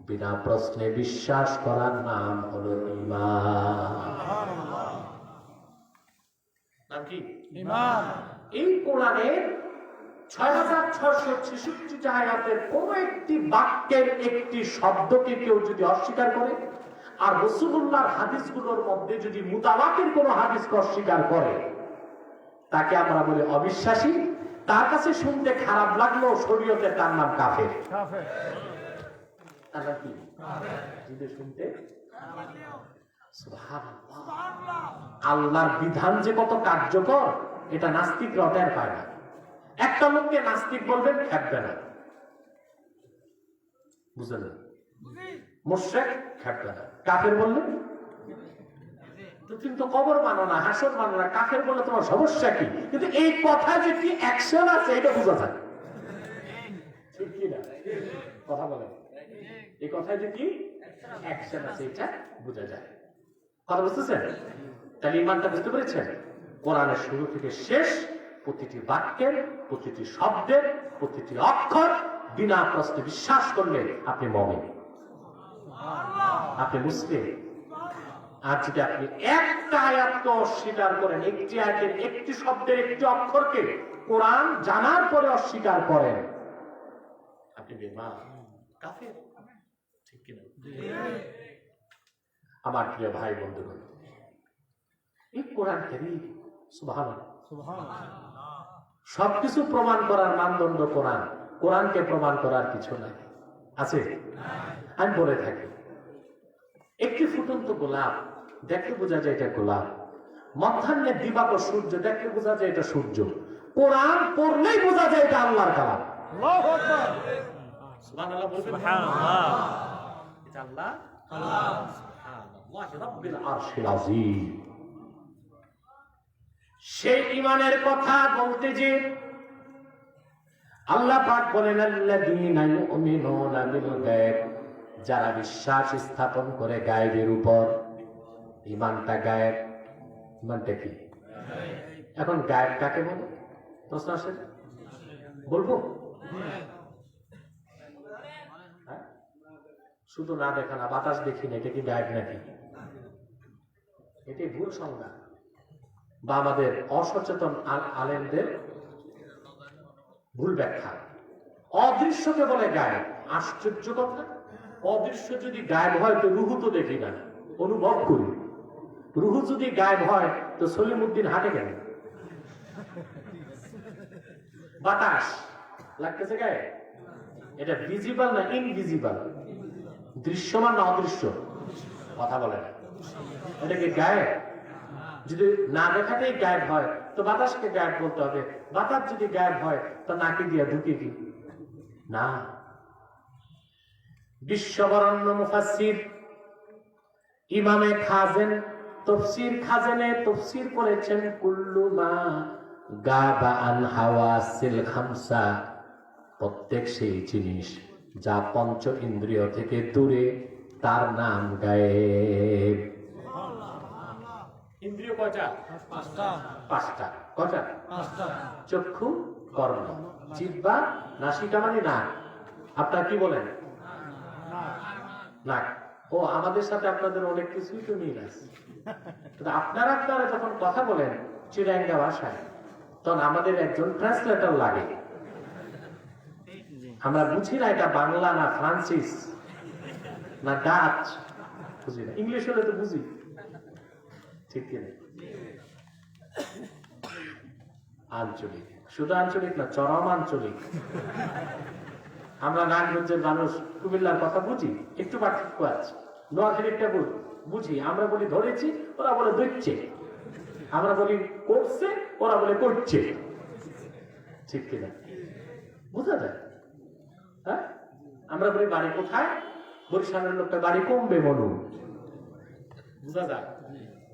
বিনা প্রশ্নে বিশ্বাস করার নাম হলো ঈমান। নাম কি? ঈমান। এই কোরআনের ৬৬৬৬ আয়াতের কোন একটি বাক্যের একটি শব্দকে কেউ যদি অস্বীকার করে, আর রাসূলুল্লাহর হাদিসগুলোর মধ্যে যদি মুতাওয়াতির কোন হাদিসকে অস্বীকার করে, তাকে আমরা বলি অবিশ্বাসী। তার কাছে শুনতে খারাপ লাগলো, শরীয়তে তার নাম কাফের। আল্লাহর বিধান যে কত কার্যকর, এটা নাস্তিকরা টের পায় না। একটা লোককে নাস্তিক বলবেন, খেপবে না, বুঝলেন? মুশরিক খেপবে না। কাফের বললেন তুমি তো কবর মানো না, হাসর মানো না, কাফের বললে তোমার সমস্যা কি? কিন্তু এই কথা যে কি অ্যাকশন আছে এটা বোঝা যায়, ঠিক কি না? কথা বলেন, এই কথায় যে কি অ্যাকশন আছে এটা বোঝা যায়। কথা বুঝতেছেন? তাহলে ঈমানটা বুঝতে পেরেছেন? কোরআনের শুরু থেকে শেষ প্রতিটি বাক্যের, প্রতিটি শব্দের, প্রতিটি অক্ষর বিনা প্রশ্নে বিশ্বাস করলে আপনি মুমিন, আপনি মুসলিম। আর যদি আপনি একটা আয়াতকে অস্বীকার করেন, একটি আয়াতের একটি শব্দের একটি অক্ষরকে কোরআন জানার পরে অস্বীকার করেন, আপনি বেঈমান, কাফের। ঠিক কিনা? আমার প্রিয় ভাই বন্ধুগণ, এই কোরআন কারীম সুবহানাল্লাহ, সবকিছু প্রমাণ করার মানদণ্ড কোরআন। কোরআনকে প্রমাণ করার কিছু নাই, আছে? আমি বলে থাকি, একটি ফুটন্ত গোলাপ দেখতে বোঝা যায় এটা গোলাপ, মধ্যাহ্নে দিবাকর সূর্য দেখতে বোঝা যায় এটা সূর্য। কোরআন পড়লেই বোঝা যায় এটা আল্লাহর কালাম। আল্লাহু আকবার, সুবহানাল্লাহ বলবেন। সুবহানাল্লাহ, এটা আল্লাহ, সুবহানাল্লাহ রাব্বিল আরশিল আযীম। সেই ঈমানের কথা বলতে যে আল্লাহ পাক বলেন, আল্লাযীনা ইউমিনুনা বিল গায়ব, যারা বিশ্বাস স্থাপন করে গায়বের উপর। ঈমানটা গায়ব, ঈমানটা কি? এখন গায়ব কাকে বলে? প্রশ্ন আসে, বলবো? শুধু না দেখা না, বাতাস দেখি না, এটা কি গায়ব নাকি? এটি ভুল সংজ্ঞা, বা আমাদের অসচেতন আলেমদের ভুল ব্যাখ্যা। অদৃশ্যকে বলে গায়েব। আশ্চর্য কথা, অদৃশ্য যদি গায়েব হয় তো রুহু তো দেখি না, অনুভব করি। রুহু যদি গায়েব হয় তো সলিমউদ্দিন হাটে কেন? বাতাস লাগতেছে গায়ে, এটা ভিজিবল না ইনভিজিবল? দৃশ্যমান না অদৃশ্য? কথা বলে না। এটা কি গায়েব? যদি না দেখাতেই গায়েব হয় তো বাতাসকে গায়েব বলতে হবে। বাতাস যদি গায়েব হয় তো নাকি দিয়া ঢুকে কি না। বিশ্ববরণ্য মুফাসসির ইমামে খাজেন তাফসীর খাজেনে তাফসীর করেছেন কুল্লু মা গাবা আন হাওয়াসিল খামসা, প্রত্যেক সেই জিনিস যা পঞ্চ ইন্দ্রিয় থেকে দূরে তার নাম গায়েব। ইন্দ্রিয় কয়টা? পাঁচটা। কয়টা? চক্ষু, কর্ণ, জিহ্বা, নাসিকা মানে নাক। আপনারা কি বলেন? নাক। ও আমাদের সাথে আপনাদের অনেক কিছুই তো মিল আছে। আপনারা যখন কথা বলেন চিরাঙ্গা ভাষায় তখন আমাদের একজন ট্রান্সলেটর লাগে। আমরা বুঝি না এটা বাংলা না ফ্রান্সিস না ডাচ, বুঝি না। ইংলিশ হলে তো বুঝি, ঠিক কিনা? আঞ্চলিক, শুধু আঞ্চলিক না, চরম আঞ্চলিক। আমরা নারায়ণগঞ্জের মানুষ কুমিল্লার কথা বুঝি, একটু পার্থক্য আছে। নোয়াখালীটা বুঝি, আমরা বলি ধরেছি, ওরা বলে ধরছে। আমরা বলি করছে, ওরা বলে করছে, ঠিক কিনা? বুঝা যায়? হ্যাঁ, আমরা বলি বাড়ি কোথায়, বরিশালের লোকটা বাড়ি কমবে মনু, বুঝা যায়।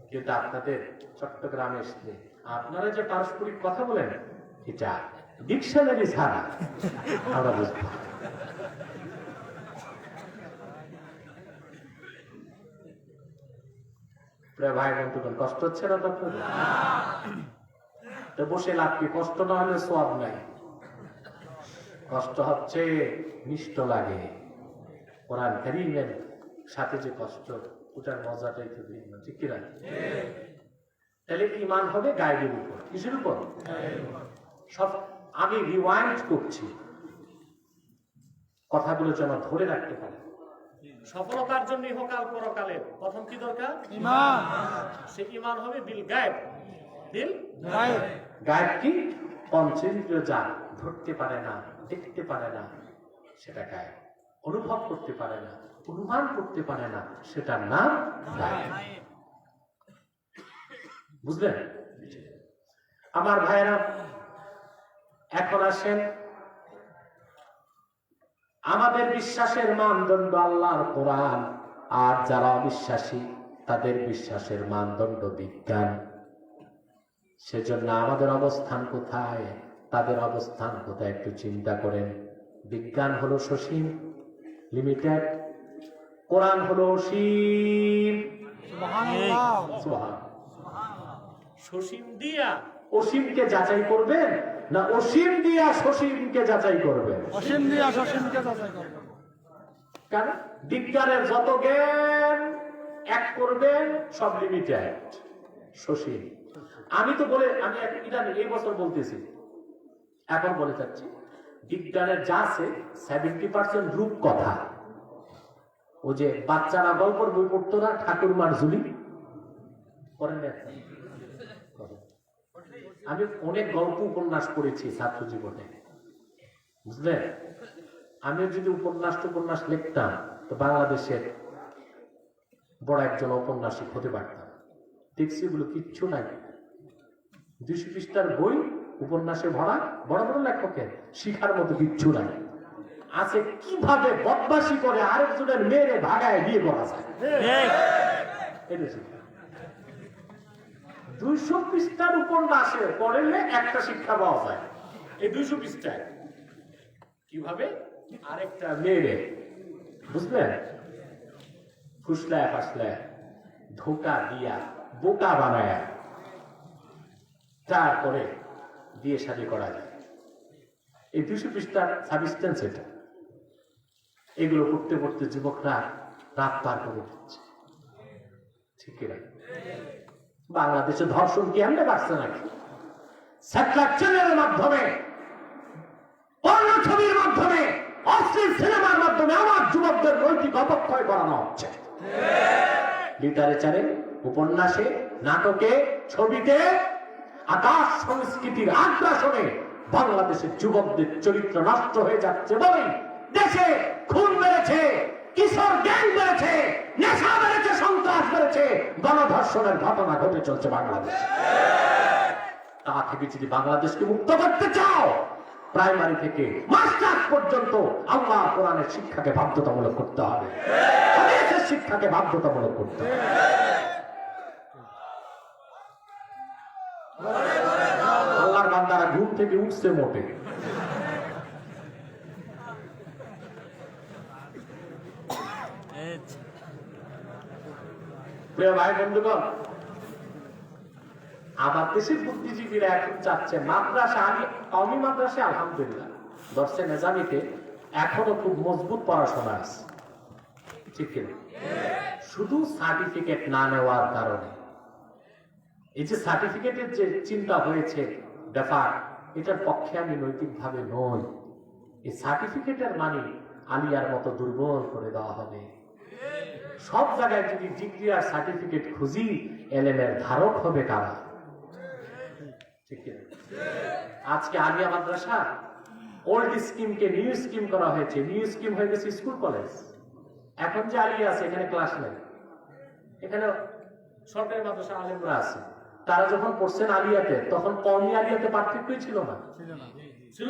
কিন্তু আপনাদের চট্টগ্রামে এসে আপনারা যে পারস্পরিক কথা বলেন এটা ডিকশনারি ছাড়া আমরা বুঝতে পারি। ভাই বন্ধুগণ, কষ্ট হচ্ছে না তো? বসে লাভ কি? কষ্ট না হলে সওয়াব নাই। কষ্ট হচ্ছে, মিষ্ট লাগে। কোরআন কারীমের সাথে যে কষ্ট, ওটার মজাটাই তো ভিন্ন, ঠিক কিনা? তাহলে ঈমান হবে গায়েবের উপর। কিসের উপর? সব আমি রিওয়াইন্ড করছি কথাগুলো যেন ধরে রাখতে পারে। সফলতার জন্য ইহকাল পরকালে প্রথম কি দরকার? ঈমান। সে ঈমান হবে বিল গায়েব। বিল গায়েব। গায়েব কি? পঞ্চেন্দ্রিয় যা ধরতে পারে না, দেখতে পারে না, সেটা গায়েব। অনুভব করতে পারে না, অনুমান করতে পারে না, সেটার নাম গায়েব। বুঝলেন আমার ভাইয়েরা? এখন আসেন, আমাদের বিশ্বাসের মানদণ্ড আল্লাহর কোরআন, আর যারা অবিশ্বাসী তাদের বিশ্বাসের মানদণ্ড বিজ্ঞান। সেজন্য আমাদের অবস্থান কোথায়, তাদের অবস্থান কোথায় একটু চিন্তা করেন। বিজ্ঞান হলো সসীম, লিমিটেড, কোরআন হলো অসীম। সসীম দিয়া অসীমকে যাচাই করবেন না অসীম দিয়া সসীমকে যাচাই করবেন? অসীম দিয়া সসীমকে যাচাই করবেন। কারণ বিজ্ঞানের যত জ্ঞান এক করবেন সব লিমিটেড, সসীম। আমি তো বলে আমি এই বছর বলতেছি, এখন বলে যাচ্ছি, বিজ্ঞানের যা আছে 70% রূপ কথা। ও যে বাচ্চারা গল্পের বই পড়তো না, ঠাকুরমার ঝুলি করেন। আমি অনেক গল্প উপন্যাস পড়েছি ছাত্র জীবনে, বুঝলেন? আমি যদি উপন্যাস লিখতাম তো বাংলাদেশের বড় একজন ঔপন্যাসিক হতে পারতাম। দেখছি এগুলো কিচ্ছু নাই। 200 পৃষ্ঠার বই উপন্যাসে ভরা, বড় বড় লেখকের, শিখার মতো কিচ্ছু নাই। আছে কিভাবে বদমাশি করে আরেকজনের মেয়েরে ভাগায় বিয়ে করা যায়। 200 পৃষ্ঠার উপন্যাসে পড়লে একটা শিক্ষা পাওয়া যায়। এই 200 পৃষ্ঠায় কিভাবে আরেকটা মেয়েরে, বুঝলেন, ফুসলায় ফাসলায় ধোকা দিয়া বোকা বানায় তারপরে বিয়ে শাদী করা যায়। এই 200 পৃষ্ঠার সাবস্টেন্স এটা। এগুলো পড়তে পড়তে যুবকরা রাত পার করে দিচ্ছে, ঠিক কিনা? বাংলাদেশে ধর্ষণ কি এমনি বাড়ছে নাকি? স্যাটেলাইট চ্যানেলের মাধ্যমে, পর্নো ছবির মাধ্যমে, অশ্লীল সিনেমার মাধ্যমে আমার যুবকদের নৈতিক অবক্ষয় করানো হচ্ছে। লিটারেচারে, উপন্যাসে, নাটকে, ছবিতে, আকাশ সংস্কৃতির আগ্রাসনে বাংলাদেশের যুবকদের চরিত্র নষ্ট হয়ে যাচ্ছে বলেই দেশে খুন বেড়েছে, কিশোর গ্যাং বেড়েছে, নেশা বেড়েছে, সন্ত্রাস বেড়েছে, গণধর্ষণের ঘটনা ঘটে চলছে বাংলাদেশে। তা থেকে যদি বাংলাদেশকে মুক্ত করতে চাও, প্রাইমারি থেকে মাস্টার্স পর্যন্ত আল্লাহ কোরআনের শিক্ষাকে বাধ্যতামূলক করতে হবে, হাদিসের শিক্ষাকে বাধ্যতামূলক করতে হবে। আল্লাহর বান্দারা ঘুম থেকে উঠছে মোটে। প্রিয় ভাই বন্ধুগণ, আমার দেশের বুদ্ধিজীবীরা এখন চাচ্ছে মাদ্রাসা, কওমি মাদ্রাসা আলহামদুলিল্লাহ দর্শে নেজামিতে এখনো খুব মজবুত পড়াশোনা আছে, ঠিক কিনা? শুধু সার্টিফিকেট না নেওয়ার কারণে এই যে সার্টিফিকেটের যে চিন্তা হয়েছে ব্যাপার, এটার পক্ষে আমি নৈতিকভাবে নই। এই সার্টিফিকেটের মানে আলিয়ার মতো দুর্বল করে দেওয়া হবে। সব জায়গায় যদি ডিগ্রি আর সার্টিফিকেট খুঁজি, এলএমের ধারক হবে কারা? ঠিক কিনা? আজকে আলিয়া মাদ্রাসা ওল্ড স্কিমকে নিউ স্কিম করা হয়েছে, নিউ স্কিম হয়ে গেছে স্কুল কলেজ। এখন যে আলিয়া আছে এখানে ক্লাস নেই, এখানে সরকারি মাদ্রাসা আলেমরা আছে। তারা যখন পড়ছেন আলিয়াতে, তখন কওমি আলিয়াতে পার্থক্যই ছিল না, ছিল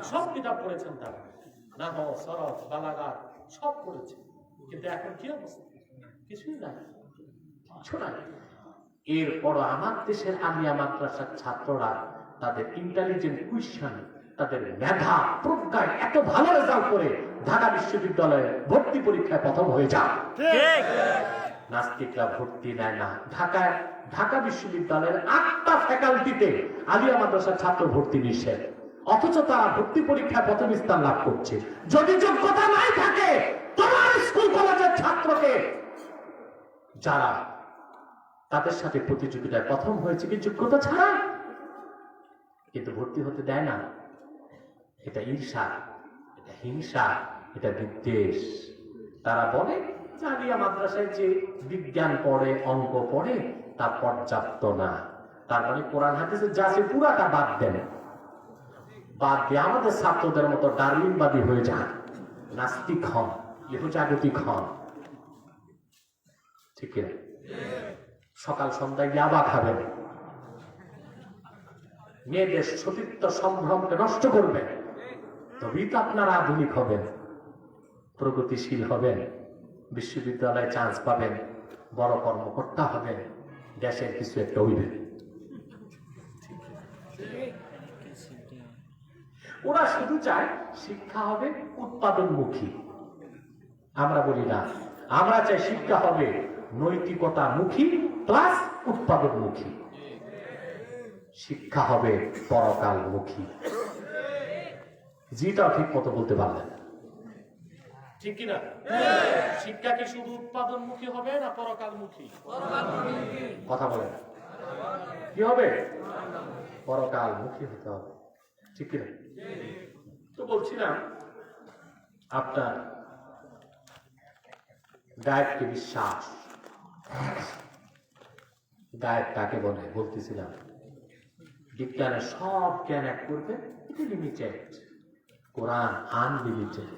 সব কিতাব পড়েছেন তারা, নাহু, সরফ, বালাগাত সব পড়েছেন। কিন্তু এখন কি অবস্থা? কিছুই নাই, কিছু নাই। এরপর আমার দেশের আলিয়া মাদ্রাসার ছাত্ররা তাদের ইন্টেলিজেন্ট কুইশন, তাদের মেধা প্রজ্ঞায় এত ভালো রেজাল্ট করে ঢাকা বিশ্ববিদ্যালয়ে ভর্তি পরীক্ষায় প্রথম হয়ে যায়। নাস্তিকরা ভর্তি নেয় না। ঢাকা বিশ্ববিদ্যালয়ের 8টা ফ্যাকাল্টিতে আলিয়া মাদ্রাসার ছাত্র ভর্তি নিষেধ, অথচ তারা ভর্তি পরীক্ষায় প্রথম স্থান লাভ করছে। যদি যোগ্যতা নাই থাকে, তোমার স্কুল কলেজের ছাত্রকে যারা তাদের সাথে প্রতিযোগিতায় প্রথম হয়েছে কি যোগ্যতা ছাড়া, কিন্তু ভর্তি হতে দেয় না। এটা ঈর্ষা, এটা হিংসা, এটা বিদ্বেষ। তারা বলে আলিয়া মাদ্রাসায় যে বিজ্ঞান পড়ে, অঙ্ক পড়ে, তা পর্যাপ্ত না। তার মানে কোরআন হাদিসে যা আছে পুরাটা বাদ দেন, বাদ দিয়ে আমাদের ছাত্রদের মতো ডারউইনবাদী হয়ে যান, নাস্তিক হন, ইহজাগতিক হন, ঠিক কিনা? সকাল সন্ধ্যায় ইয়াবা খাবেন, মেয়েদের সতীত্ব সম্ভ্রমকে নষ্ট করবেন, তবেই তো আপনারা আধুনিক হবেন, প্রগতিশীল হবেন, বিশ্ববিদ্যালয়ে চান্স পাবেন, বড় কর্মকর্তা হবেন, দেশের কিছু একটা হইবেন। ওরা শুধু চায় শিক্ষা হবে উৎপাদনমুখী। আমরা বলি না, আমরা চাই শিক্ষা হবে নৈতিকতা মুখী প্লাস উৎপাদনমুখী। শিক্ষা হবে পরকালমুখী। যেটাও ঠিক মতো বলতে পারলেন, ঠিক কিনা? শিক্ষা কি শুধু উৎপাদনমুখী হবে না পরকালমুখী? কথা বলেন, কি হবে? পরকালমুখী হতে হবে, ঠিক কিনা? তো বলছিলাম আপনার গায়েবকে বিশ্বাস। গায়েব কাকে বলে বলতেছিলাম, বিজ্ঞানের সব জ্ঞান এক করবে, এটা লিমিটেড, কোরআন আনলিমিটেড।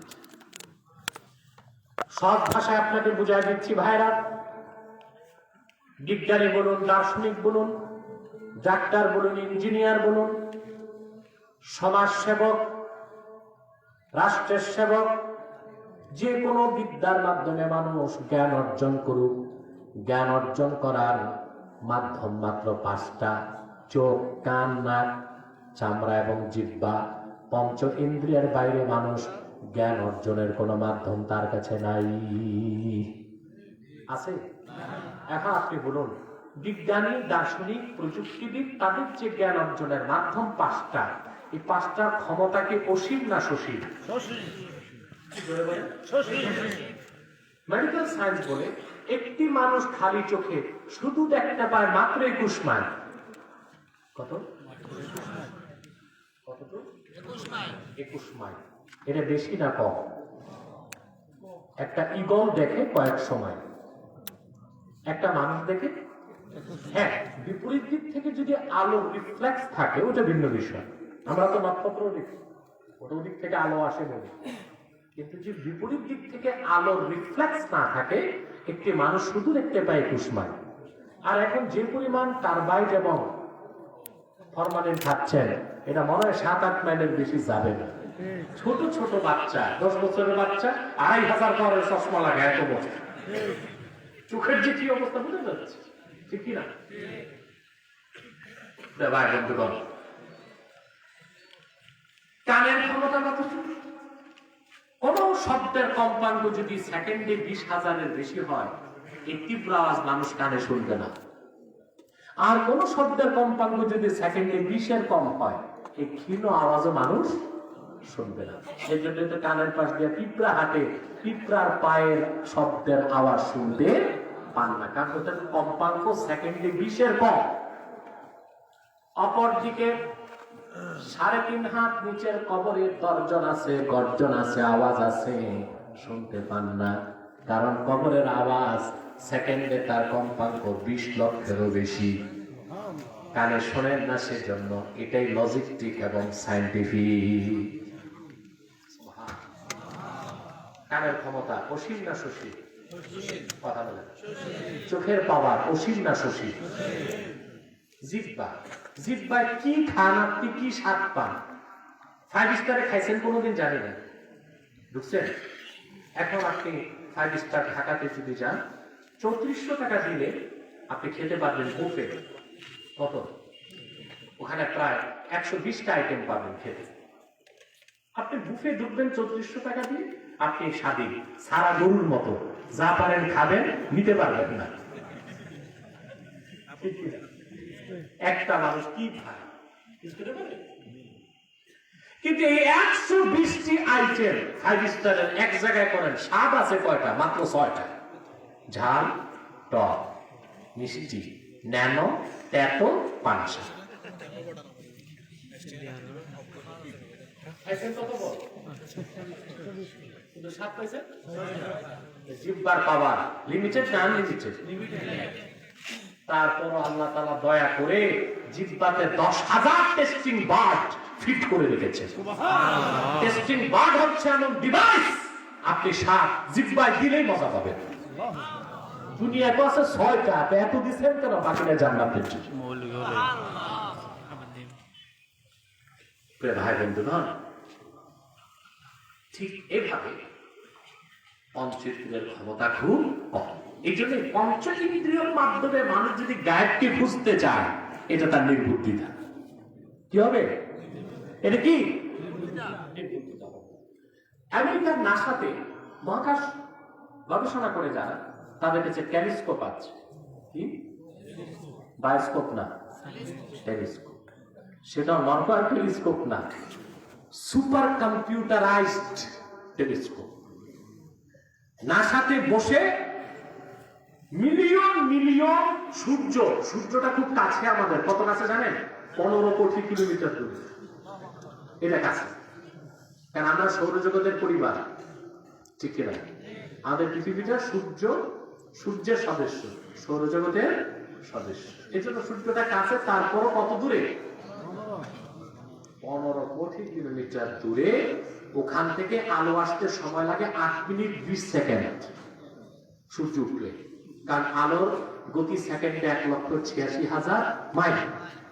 সব ভাষায় আপনাকে বুঝাই দিচ্ছি ভাইরা, বিজ্ঞানী বলুন, দার্শনিক বলুন, ডাক্তার বলুন, ইঞ্জিনিয়ার বলুন, সমাজ সেবক, রাষ্ট্রের সেবক, যে কোনো বিদ্যার মাধ্যমে মানুষ জ্ঞান অর্জন করুক, জ্ঞান অর্জন করার মাধ্যম মাত্র 5টা: চোখ, কান, নাক, চামড়া এবং জিহ্বা। পঞ্চ ইন্দ্রিয়ের বাইরে মানুষ জ্ঞান অর্জনের কোনো মাধ্যম তার কাছে নাই। আছে? এখন আপনি বলুন, বিজ্ঞানী, দার্শনিক, প্রযুক্তিবিদ, তাদের যে জ্ঞান অর্জনের মাধ্যম 5টা, এই 5টার ক্ষমতা কি অসীম না সসীম? মেডিকেল সায়েন্স বলে একটি মানুষ খালি চোখে শুধু দেখতে পায় মাত্র 21 মাইল। কত? 21 মাইল। এটা বেশি না কম? একটা ঈগল দেখে কয়েক সময়, একটা মানুষ দেখে। হ্যাঁ, বিপরীত দিক থেকে যদি আলো রিফ্লেক্স থাকে ওটা ভিন্ন বিষয়। আমরা তো নক্ষত্র দেখি, ওটা দিক থেকে আলো আসে বলে। কিন্তু যে বিপরীত দিক থেকে আলোর রিফ্লেক্স না থাকে, একটি মানুষ শুধু দেখতে পায় 21 মাইল। আর এখন যে পরিমাণ টারবাইট এবং ফরমালিন খাচ্ছেন, এটা মনে হয় 7-8 মাইলের বেশি যাবে না। ছোট ছোট বাচ্চা, 10 বছরের বাচ্চা 2500 পরে চশমা লাগায়, এত বছর চোখের যে কি অবস্থা বুঝে যাচ্ছে, ঠিক কিনা? ভাই বন্ধুগণ, কানের ক্ষমতা কতটুকু? কোন শব্দের কম্পাঙ্ক যদি সেকেন্ডে 20,000-এর বেশি হয়, এই তীব্র আওয়াজ মানুষ কানে শুনবে না। আর কোন শব্দের কম্পাঙ্ক যদি সেকেন্ডে 20-এর কম হয়, এই ক্ষীণ আওয়াজও মানুষ শুনবে না। সেই জন্য তো কানের পাশ দিয়ে পিঁপড়া হাঁটে, পিঁপড়ার পায়ের শব্দের আওয়াজ শুনতে পান না, কারণ ওটার কম্পাঙ্ক সেকেন্ডে 20-এর কম। অপরদিকে 3.5 হাত নিচের কবরে তর্জন আছে, গর্জন আছে, আওয়াজ আছে, শুনতে পান না, কারণ কবরের আওয়াজ সেকেন্ডে তার কম্পাঙ্ক 20 লক্ষেরও বেশি। কানে শোনেন না, সেজন্য এটাই লজিস্টিক এবং সায়েন্টিফিক। কানের ক্ষমতা অসীম না সসীম? কথা বলেন। চোখের পাওয়ার অসীম না সসীম? জিহ্বা, জিহ্বায় কি খান আপনি, কি স্বাদ পান? 5 স্টারে খাইছেন কোনোদিন? জানি না, বুঝছেন? এখন আপনি 5 স্টার ঢাকাতে যদি যান, 3400 টাকা দিলে আপনি খেতে পারবেন বুফে। কত? ওখানে প্রায় 120টা আইটেম পাবেন খেতে। আপনি বুফে ঢুকবেন 3400 টাকা দিয়ে, আপনি স্বাধীন, সারা গরুর মতো যা পারেন খাবেন, নিতে পারবেন না। একটা মানুষ কি খায়? কিন্তু এই 120টি আইটেম 5 স্টারের এক জায়গায় করেন, স্বাদ আছে কয়টা? মাত্র 6টা। ঝাল, টক, মিষ্টি, ন্যানো, তেতো, পানসা। জিহ্বার পাওয়ার লিমিটেড না আনলিমিটেড? তারপর আল্লাহ তাআলা দয়া করে জিহ্বাতে 10,000 টেস্টিং বার্ড ফিট করে রেখেছে। টেস্টিং বার্ড হচ্ছে এমন ডিভাইস, আপনি স্বাদ জিহ্বায় দিলেই মজা পাবেন। দুনিয়ায় তো আছে 6টা, এত দিচ্ছেন কেন? বাকিটা জান্নাতের জন্য। ভাই বন্ধুগণ, ঠিক এভাবে পঞ্চেন্দ্রিয়ের ক্ষমতা খুব কম। এই জন্য পঞ্চ ইন্দ্রিয়ের মাধ্যমে মানুষ যদি গায়বকে খুঁজতে চায়, এটা তার নির্বুদ্ধিতা। কি হবে? এটা কি? আমেরিকার নাসাতে মহাকাশ গবেষণা করে যারা, তাদের কাছে টেলিস্কোপ আছে। কি? বায়োস্কোপ না, টেলিস্কোপ। সেটা নর্মাল টেলিস্কোপ না, সুপার কম্পিউটারাইজড টেলিস্কোপ। নাসাতে বসে মিলিয়ন মিলিয়ন সূর্য, সূর্যটা খুব কাছে আমাদের, কত কাছে জানেন? 15 কোটি কিলোমিটার দূরে। এটা কাছে, কারণ আমরা সৌরজগতের পরিবার, ঠিক কিনা? আমাদের পৃথিবীটা সূর্য, সূর্যের সদস্য, সৌরজগতের সদস্য। এই জন্য সূর্যটা কাছে, তারপরও কত দূরে? 15 কোটি কিলোমিটার দূরে। ওখান থেকে আলো আসতে সময় লাগে 8 মিনিট 20 সেকেন্ড সূর্য উঠলে, কারণ আলোর গতি সেকেন্ডে 1,86,000 মাইল।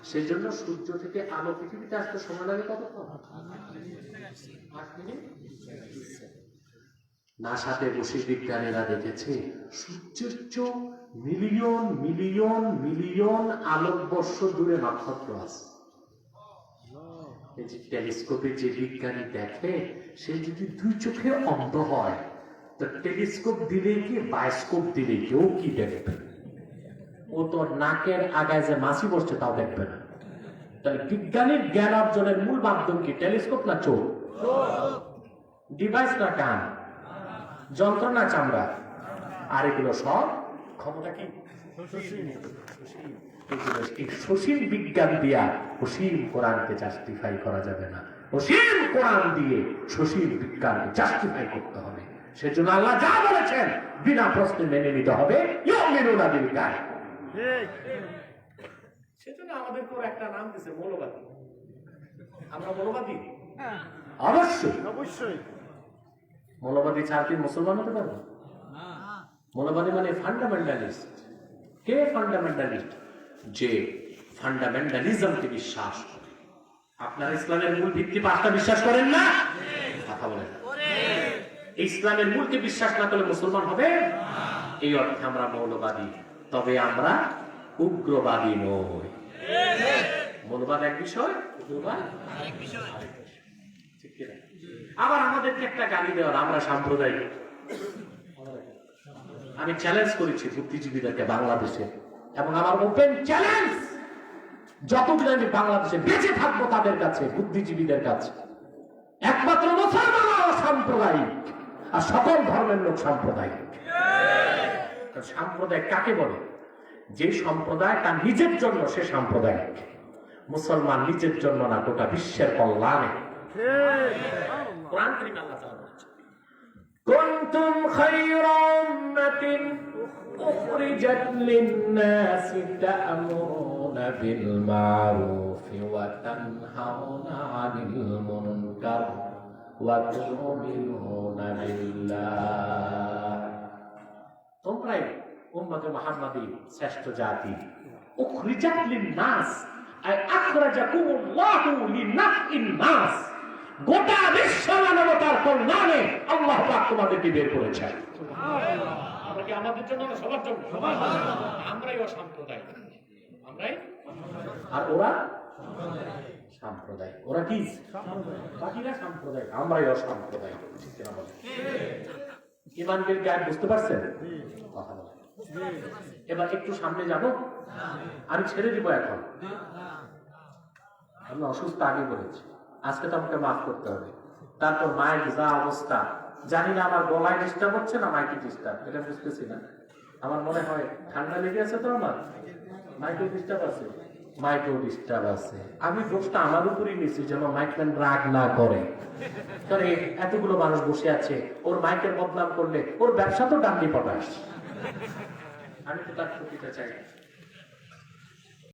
সেই জন্য সূর্য থেকে আলো পৃথিবীতে আসতে সময় লাগে কতক্ষণ? 8 মিনিট। নাসাতে বসে বিজ্ঞানীরা দেখেছে সূর্যের চেয়ে মিলিয়ন মিলিয়ন মিলিয়ন আলোকবর্ষ দূরে নক্ষত্র আছে। টেলিস্কোপে যে বিজ্ঞানী দেখে, সে যদি 2 চোখে অন্ধ হয়, তো টেলিস্কোপ দিলে কি বায়োস্কোপ দিলে কেউ কি দেখবে? ও তো নাকের আগায় যে মাছি বসছে তাও দেখবে না। তাহলে বিজ্ঞানীর জ্ঞান অর্জনের মূল মাধ্যম কি? টেলিস্কোপ না চোখ? ডিভাইস না কান? যন্ত্র না চামড়া? আর এগুলো সব ক্ষমতা কি? সসীম বিজ্ঞান দিয়া অসীম কোরআনকে জাস্টিফাই করা যাবে না। অসীম কোরআন দিয়ে সসীম বিজ্ঞানকে জাস্টিফাই করতে হবে। সেজন্য আল্লাহ যা বলেছেন বিনা প্রশ্নে মেনে নিতে হবে। ইউমিনুনা বিল গায়ব। সেজন্য আমাদের কোন একটা নাম দিয়েছে মৌলবাদী। আমরা মৌলবাদী? অবশ্যই অবশ্যই। মৌলবাদী ছাড়া কি মুসলমান হতে পারবে? মৌলবাদী মানে ফান্ডামেন্টালিস্ট। কে ফান্ডামেন্টালিস্ট? যে ফান্ডামেন্টালিজমকে বিশ্বাস করে। আপনার ইসলামের মূল ভিত্তি 5টা বিশ্বাস করেন না? কথা বলেন। ইসলামের মূলকে বিশ্বাস না করলে মুসলমান হবে? এই অর্থে আমরা মৌলবাদী, তবে আমরা উগ্রবাদী নই। মৌলবাদ এক বিষয়, উগ্রবাদ আরেক বিষয়। ঠিক কিনা? আবার আমাদেরকে একটা গালি দেওয়ার আমরা সাম্প্রদায়িক। আমি চ্যালেঞ্জ করেছি বুদ্ধিজীবীদেরকে বাংলাদেশে, এবং আমার ওপেন চ্যালেঞ্জ, যতদিন আমি বাংলাদেশে বেঁচে থাকবো তাদের কাছে, বুদ্ধিজীবীদের কাছে, একমাত্র মুসলমান সাম্প্রদায়িক আর সকল ধর্মের লোক সাম্প্রদায়িক। সাম্প্রদায়িক কাকে বলে? যে সম্প্রদায় তার নিজের জন্য সে সাম্প্রদায়িক। মুসলমান নিজের জন্য না, গোটা বিশ্বের কল্যাণে। কোরআন কারীম আল্লাহ তাআলা বলেছেন, কুনতুম খায়রা উম্মাতিন উখরিজাত লিন-নাসি তা'মুরুনা বিল মা'রুফি ওয়া তানহাউনা 'আনিল মুনকার ওয়া তু'মিনুনা বিল্লাহ। তোমরাই উম্মতে মুহাম্মাদী শ্রেষ্ঠ জাতি। উখরিজাত লিন-নাস আই আখরাজাকুমুল্লাহু লিনাফইন নাস। গোটা বিশ্ব মানবতার কল্যাণে আল্লাহ পাক তোমাদেরকে বের করেছেন। আমরা কি আমাদের জন্য না সবার জন্য? আমরাই অসাম্প্রদায়িক। আমরাই, আর ওরা সাম্প্রদায়িক। ওরা কি? বাকিরা সাম্প্রদায়িক, আমরাই অসাম্প্রদায়িক। ঠিক কিনা বলেন? ইমানকে গায়ে বুঝতে পারছেন? কথা বলেন। এবার একটু সামনে যাব, আমি ছেড়ে দিব এখন। আমি অসুস্থ আগে বলেছি, আজকে তো আমাকে মাফ করতে হবে। তারপর মায়ের যা অবস্থা, জানি না আমার গলায় ডিস্টার্ব হচ্ছে না মাইকে ডিস্টার্ব, এটা বুঝতেছি না। আমার মনে হয় ঠান্ডা লেগে আছে, তো আমার মাইকেও ডিস্টার্ব আছে, মাইকেও ডিস্টার্ব আছে। আমি দোষটা আমার উপরই নিয়েছি যেন মাইকম্যান রাগ না করে। কারণ এতগুলো মানুষ বসে আছে, ওর মাইকের বদনাম করলে ওর ব্যবসা তো ডান্ডি পটাশ। আমি তো তার ক্ষতিটা চাই না।